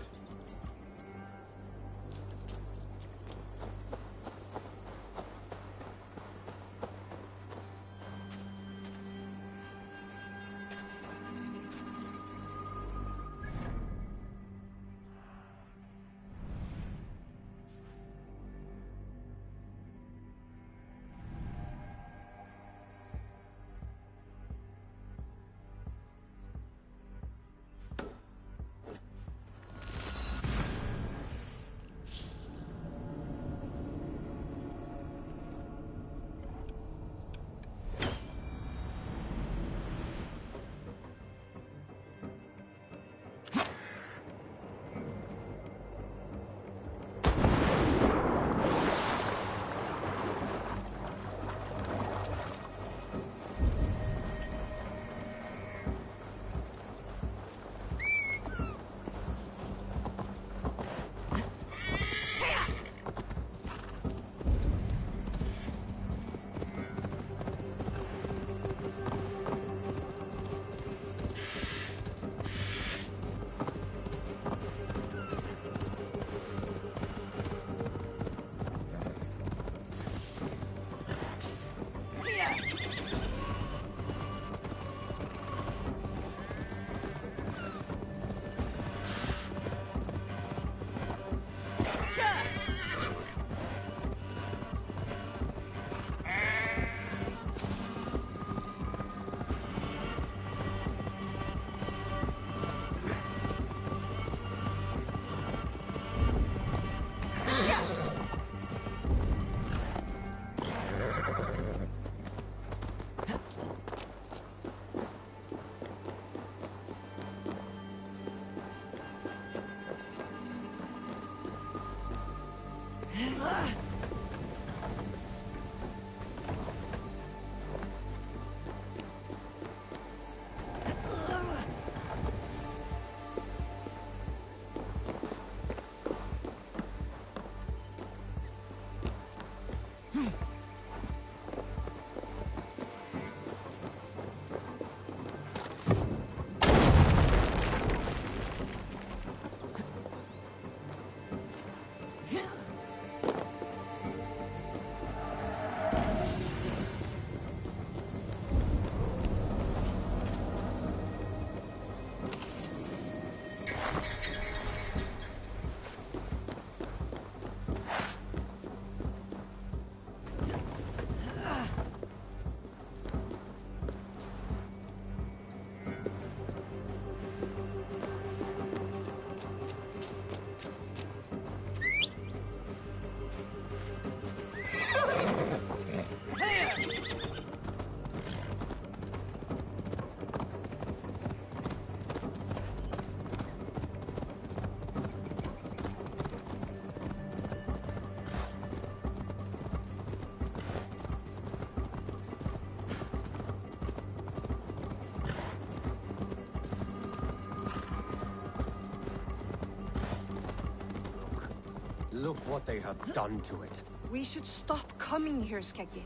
Look what they have done to it.
We should stop coming here, Skeggi.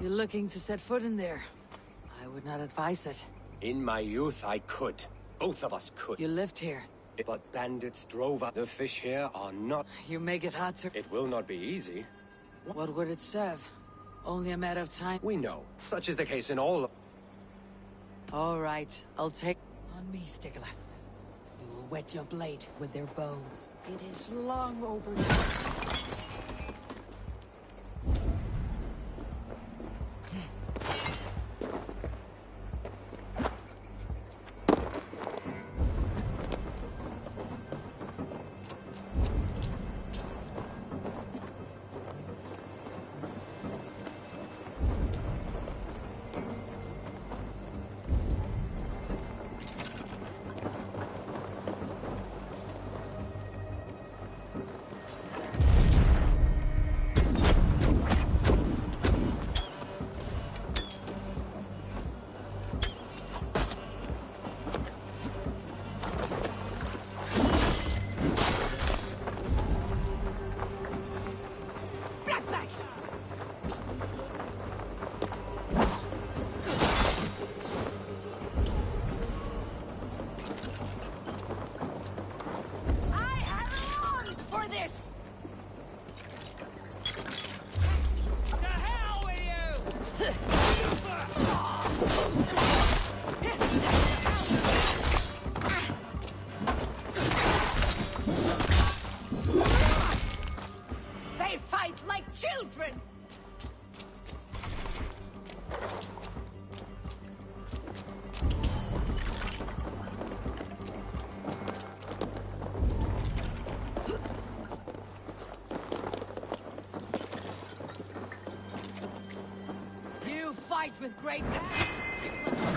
You're looking to set foot in there. I would not advise it.
In my youth, I could. Both of us could.
You lived here.
But bandits drove up. The fish here are not...
You make it hard to...
It will not be easy.
What would it serve? Only a matter of time.
We know. Such is the case in all...
All right, I'll take... On me, Stickler. We will wet your blade with their bones. It is long overdue.
Children!
You fight with great passion, Stickler.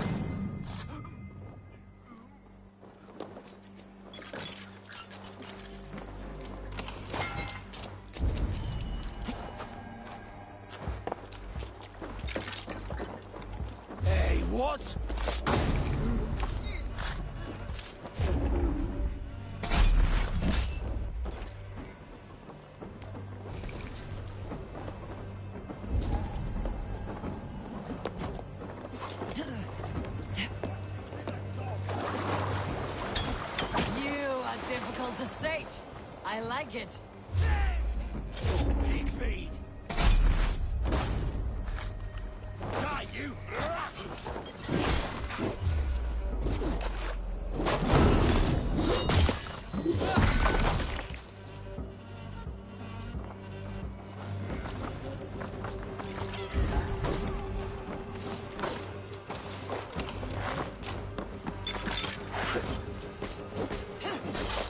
What?
You are difficult to sate. I like it.
Pig feed. Die, you!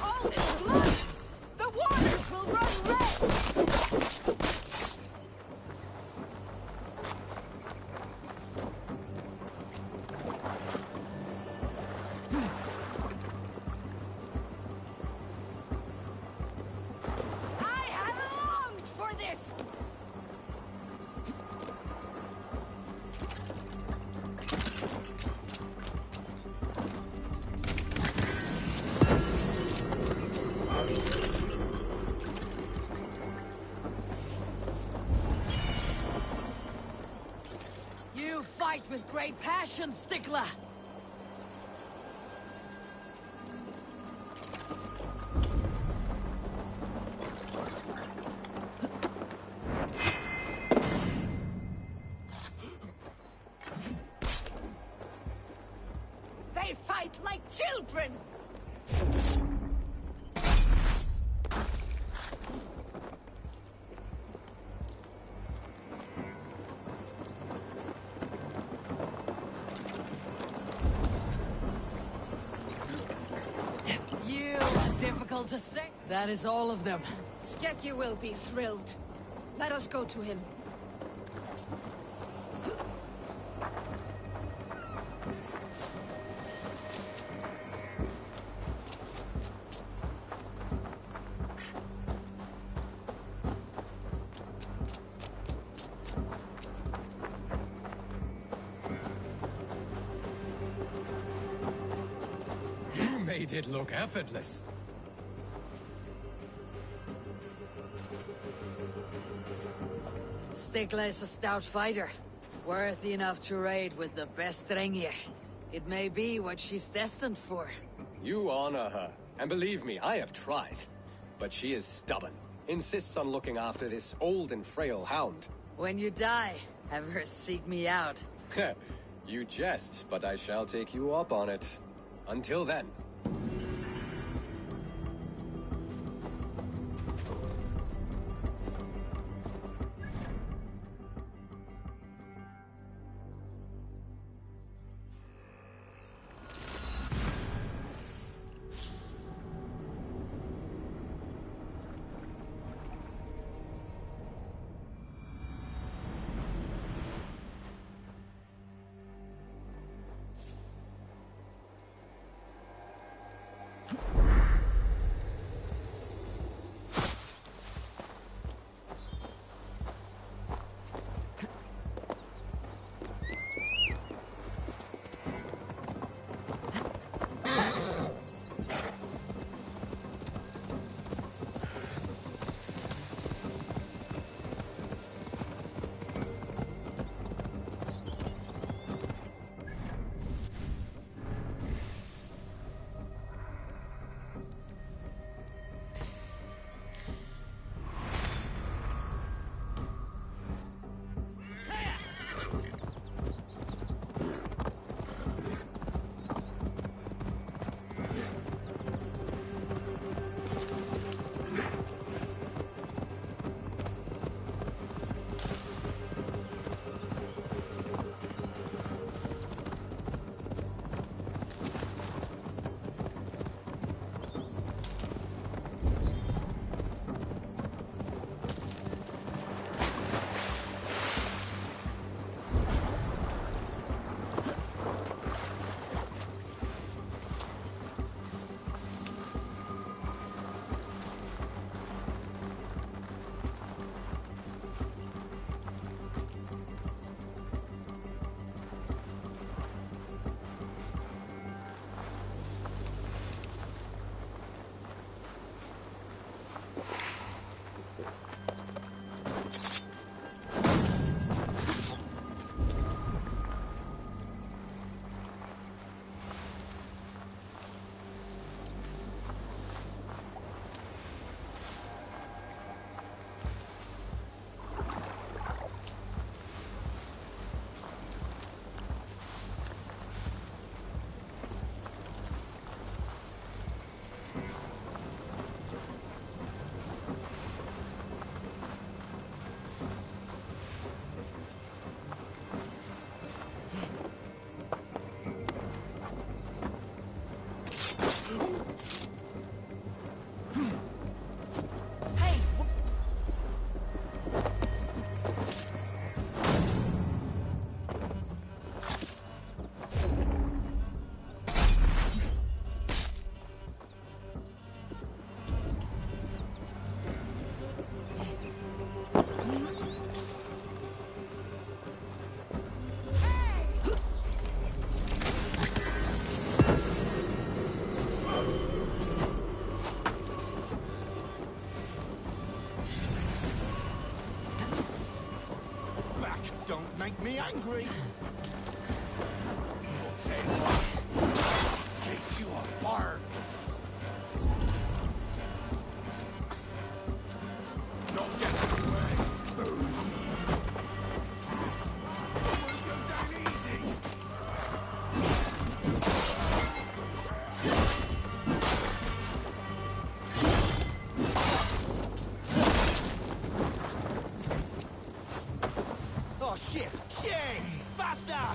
All this blood! The waters will run red!
I have longed for this!
You fight with great passion, Stickler.
They fight like children!
You are difficult to say. That is all of them.
Skekki will be thrilled. Let us go to him.
You made it look effortless.
Stickler is a stout fighter. Worthy enough to raid with the best Drengir. It may be what she's destined for.
You honor her. And believe me, I have tried. But she is stubborn. Insists on looking after this old and frail hound.
When you die, have her seek me out.
You jest, but I shall take you up on it. Until then.
Don't make me angry! Chase you apart! Don't get in the way! We'll go down easy!
Oh shit! Shit! Faster!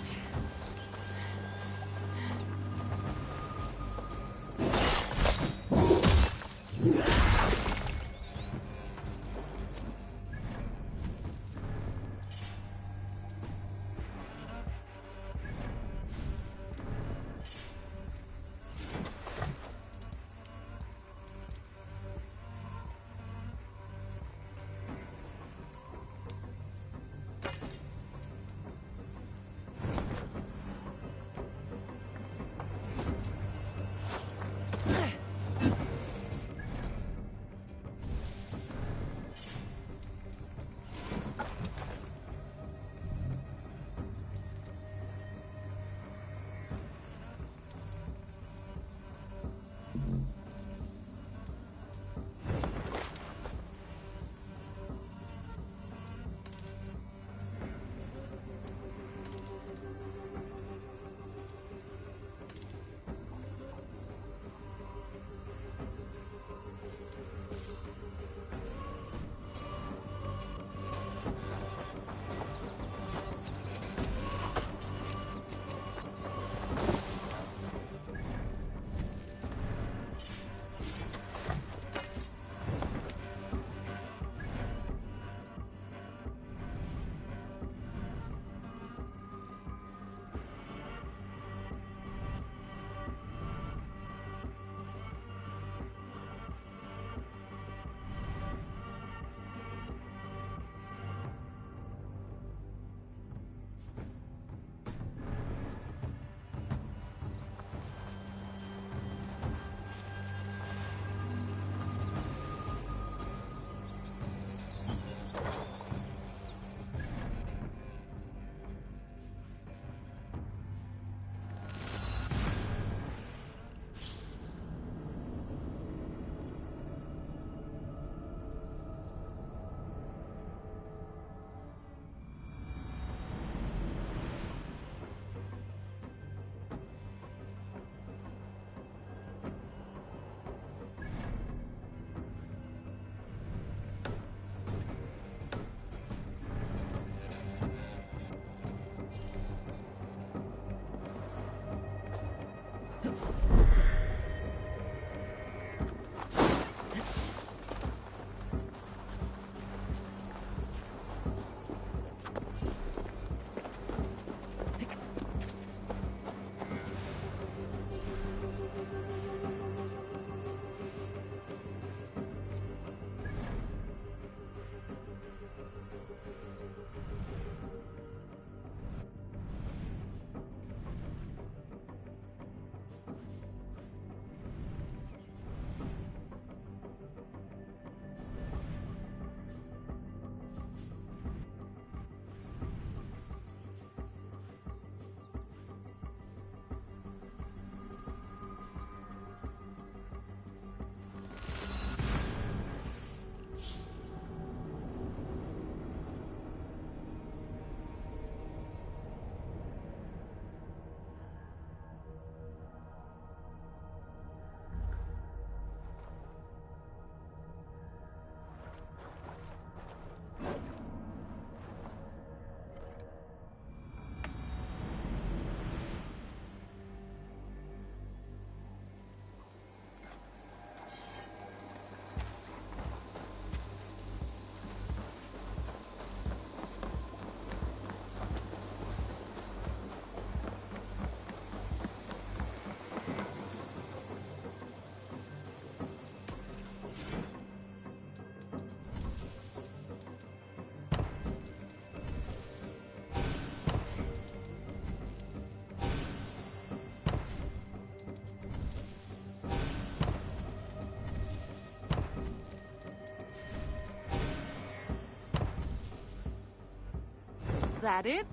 That it?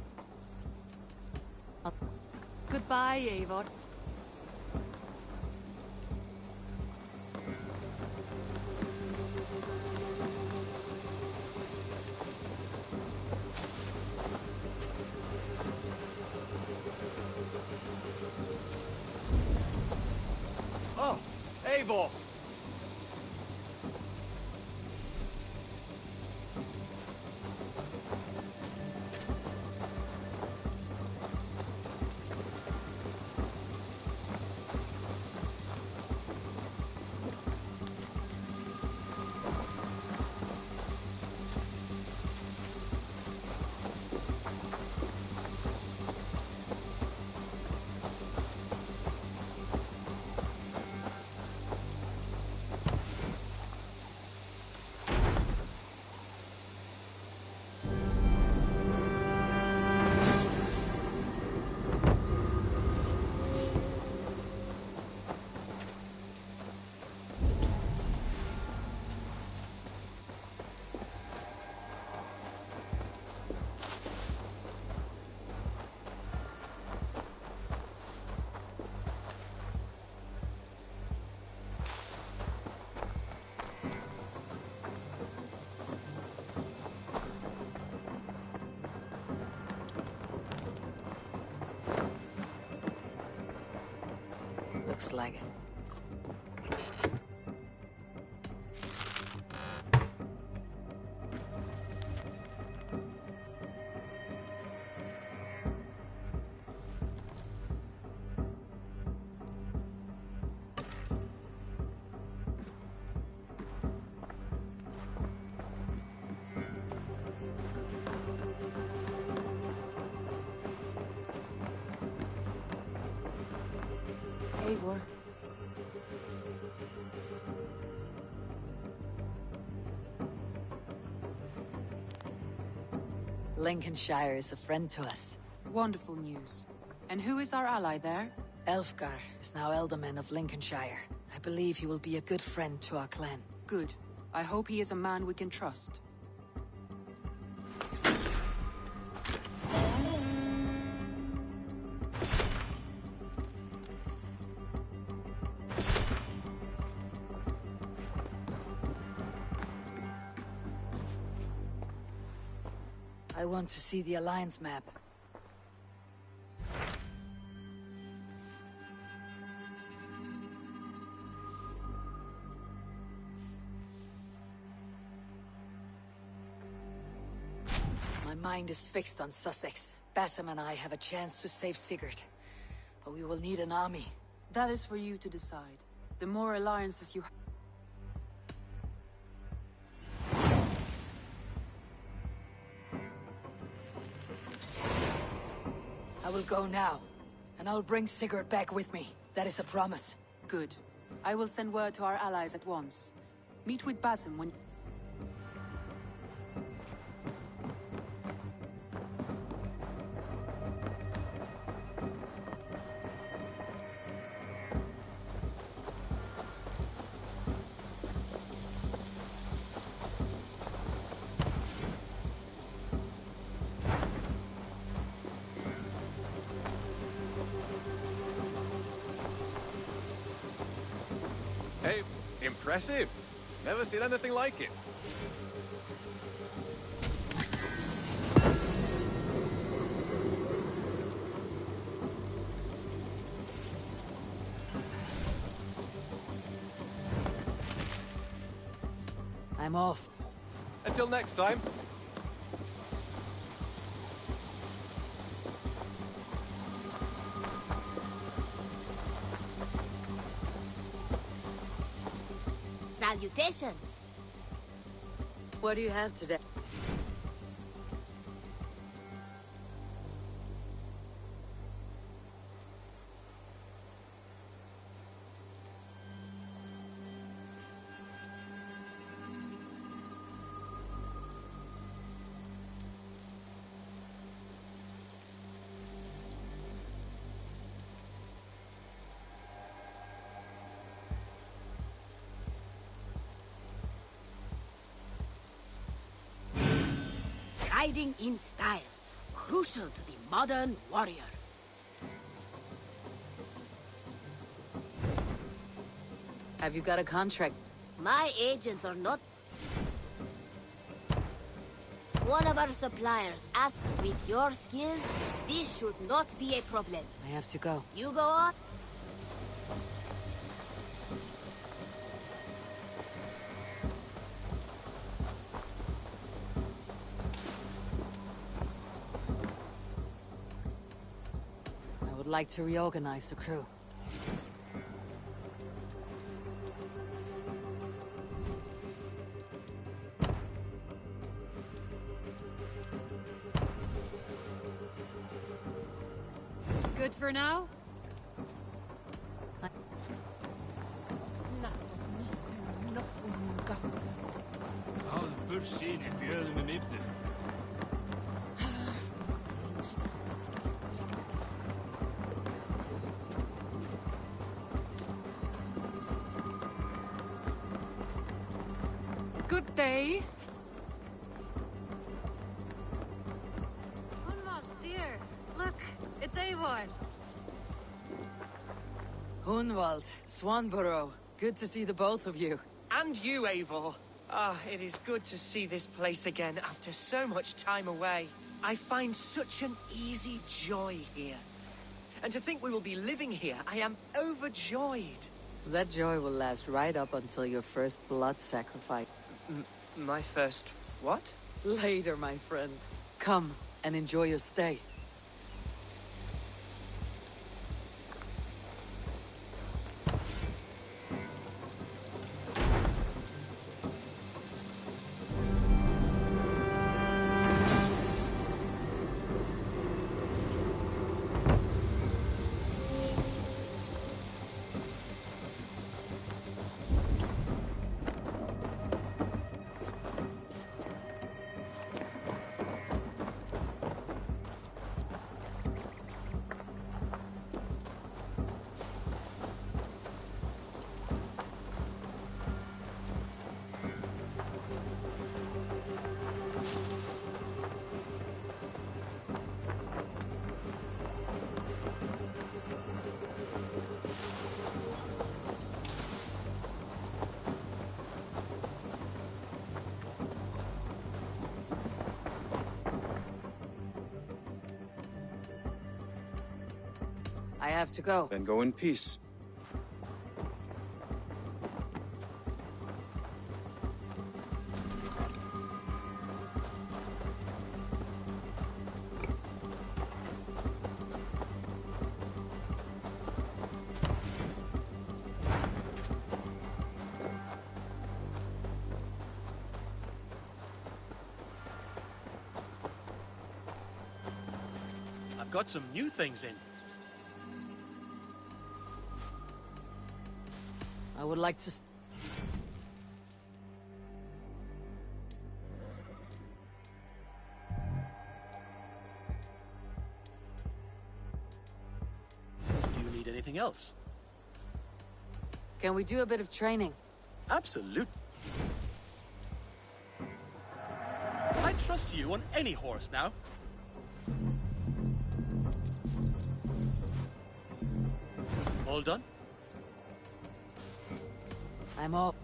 Goodbye, Eivor.
Oh, Eivor!
Looks like it.
Eivor.
Lincolnshire is a friend to us.
Wonderful news. And who is our ally there?
Elfgar is now Elderman of Lincolnshire. I believe he will be a good friend to our clan.
Good. I hope he is a man we can trust.
I want to see the Alliance map. My mind is fixed on Sussex. Bassam and I have a chance to save Sigurd. But we will need an army.
That is for you to decide. The more alliances you...
I will go now, and I'll bring Sigurd back with me. That is a promise.
Good. I will send word to our allies at once. Meet with Basim when...
Hey, impressive. Never seen anything like it.
I'm off.
Until next time.
Salutations!
What do you have today?
Riding in style, crucial to the modern warrior.
Have you got a contract?
My agents are not... One of our suppliers asked, with your skills, this should not be a problem.
I have to go.
You go on.
I would like to reorganize the crew.
Good for now? Good day. Hunwald, dear. Look, it's Eivor.
Hunwald, Swanborough. Good to see the both of you.
And you, Eivor. Ah, it is good to see this place again after so much time away. I find such an easy joy here. And to think we will be living here, I am overjoyed.
That joy will last right up until your first blood sacrifice.
My first... what?
Later, my friend. Come and enjoy your stay. I have to go.
Then go in peace.
got some new things in.
I would like to...
Do you need anything else?
Can we do a bit of training?
Absolutely. I trust you on any horse now. All done?
I'm all...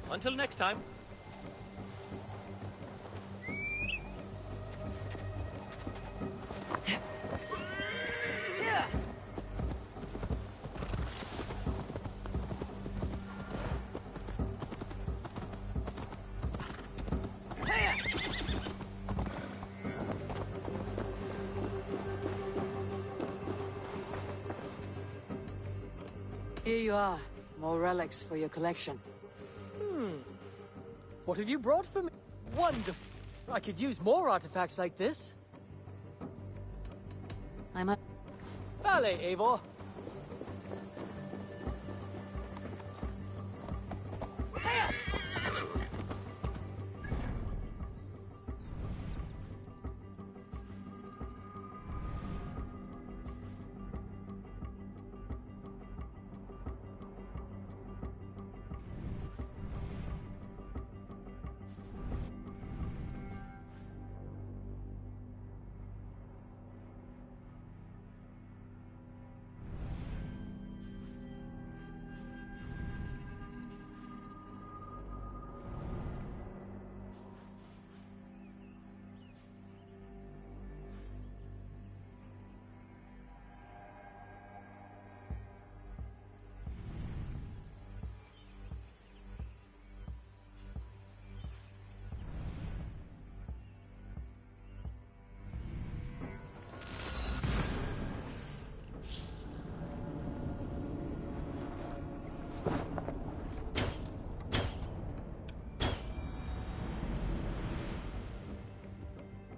Until next time.
Here you are. More relics for your collection.
What have you brought for me? Wonderful. I could use more artifacts like this.
I'm a...
Vale, Eivor.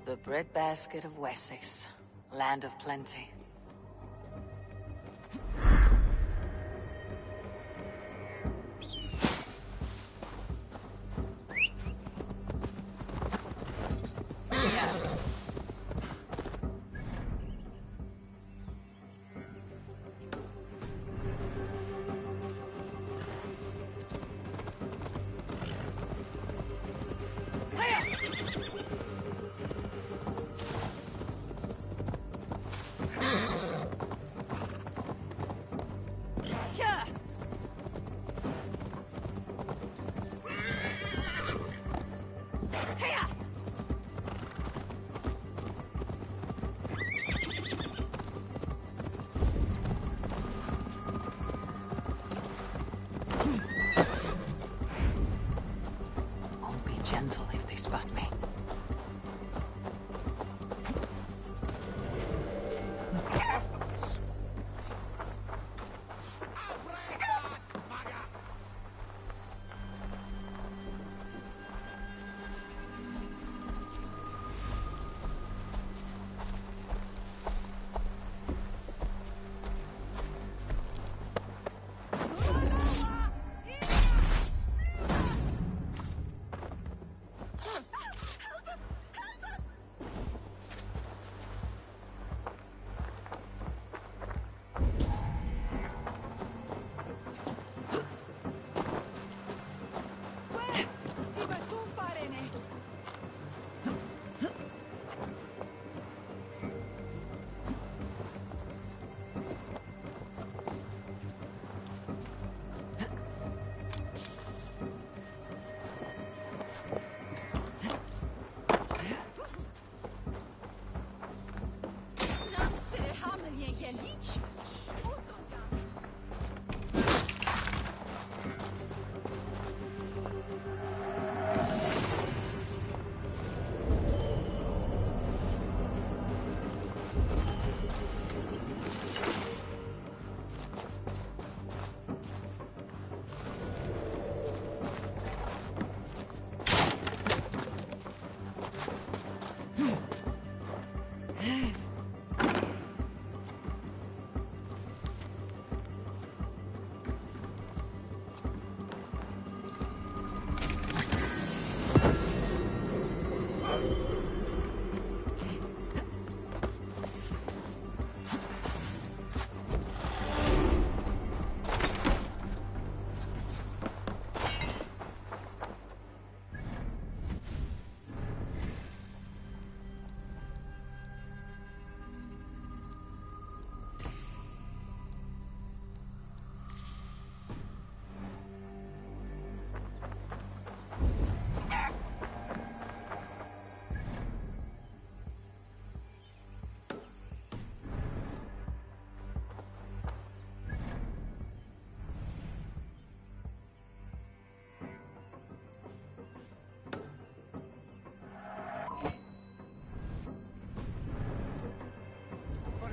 The breadbasket of Wessex, land of plenty.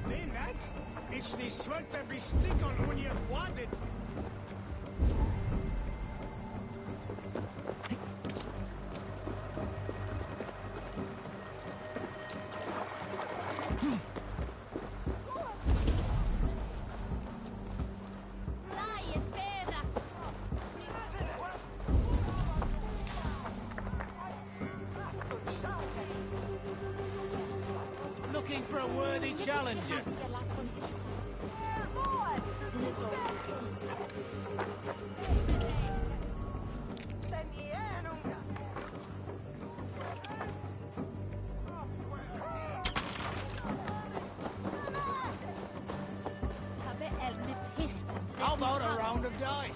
thing, that. Literally smoked every stick on when you've wanted.
Looking for a worthy challenger.
How about a round of dice?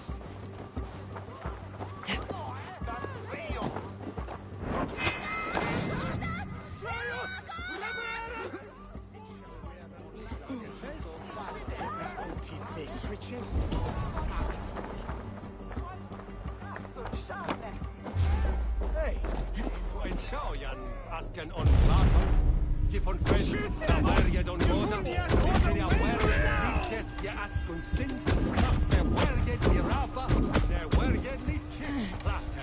Hey, ein Schaujan asken on Plato. Je von Feld, da war je don Joden. Ich sehe ja, wer Nietzsche, je askun sind. Das wer je die Rapa, der wer je Nietzsche Platte.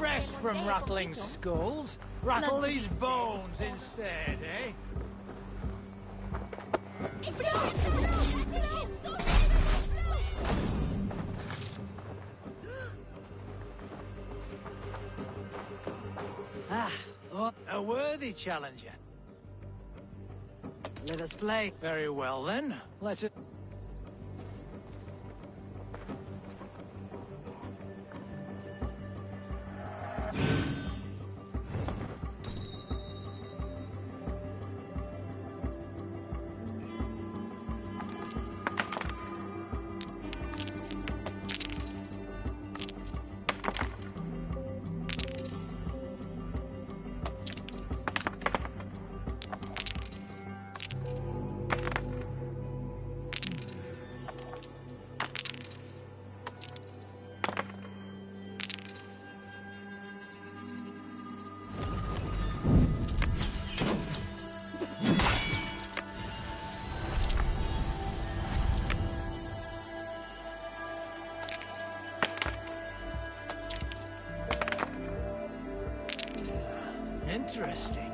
Rest from rattling skulls. Rattle these bones instead, eh? A worthy challenger.
Let us play.
Very well then. Let's it. Interesting.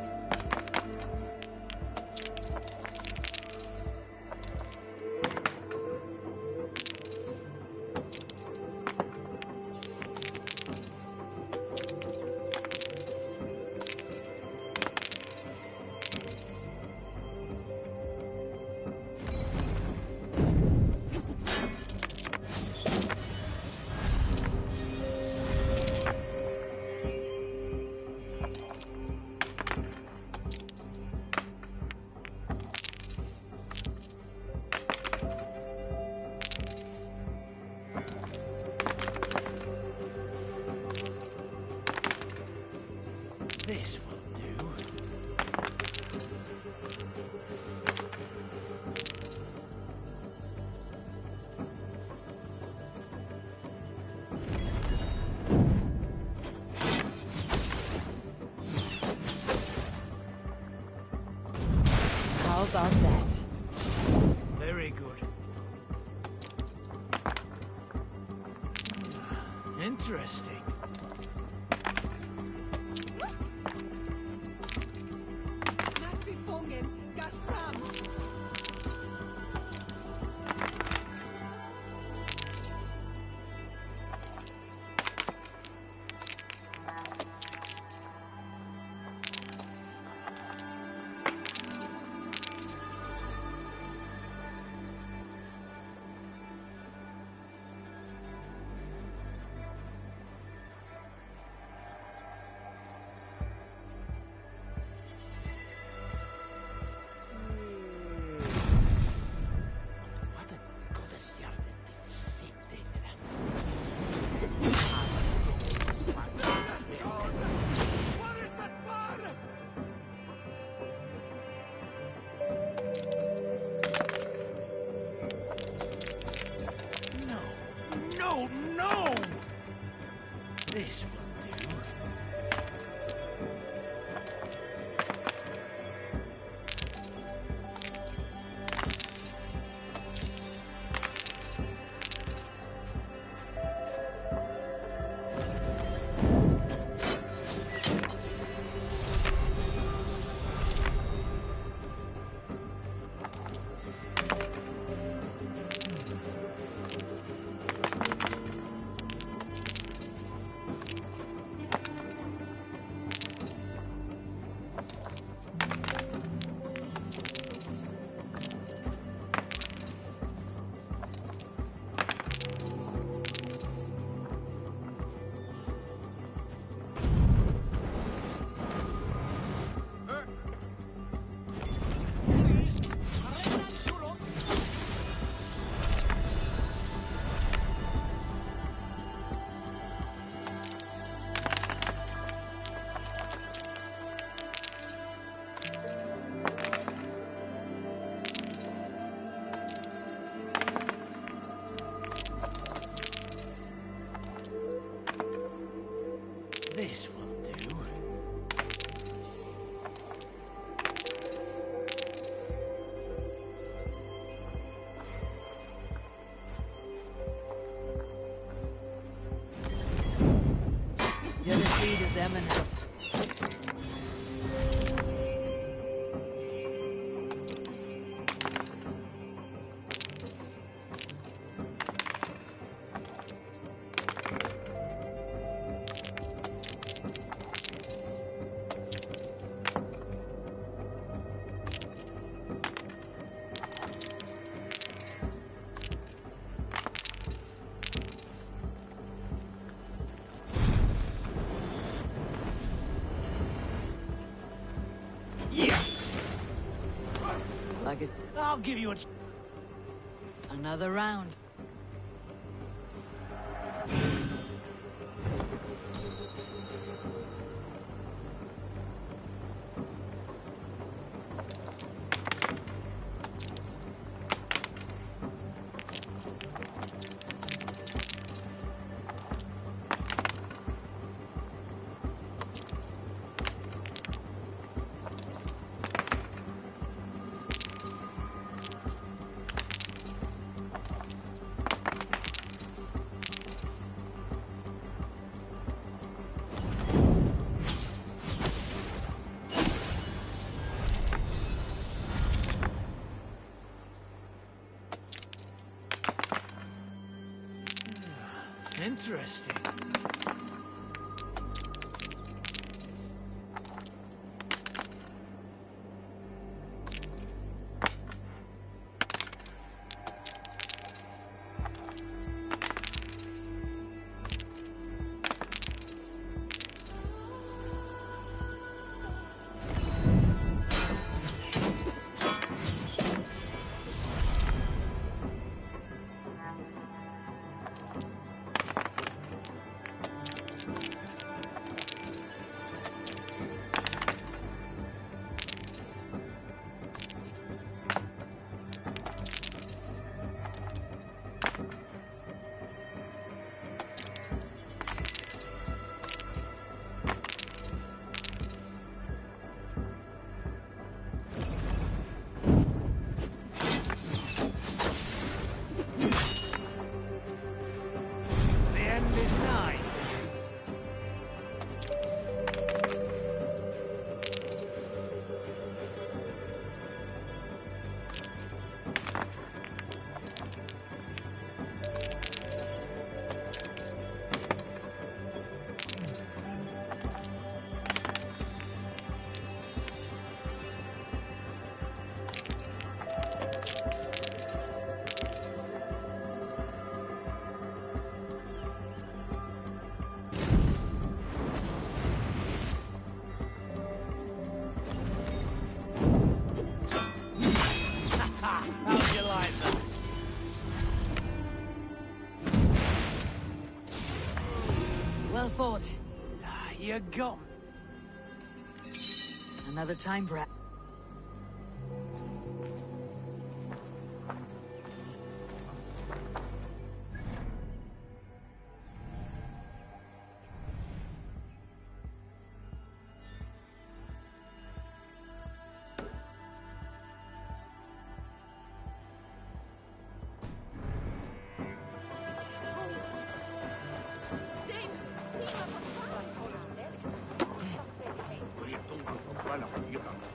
This will do.
How about that?
Very good. Interesting. This will do. This will do.
Your defeat is imminent. Like it's...
I'll give you a...
Another round.
Interesting. How'd you like that?
Well fought.
You got me.
Another time, Brad.
关了会儿一个。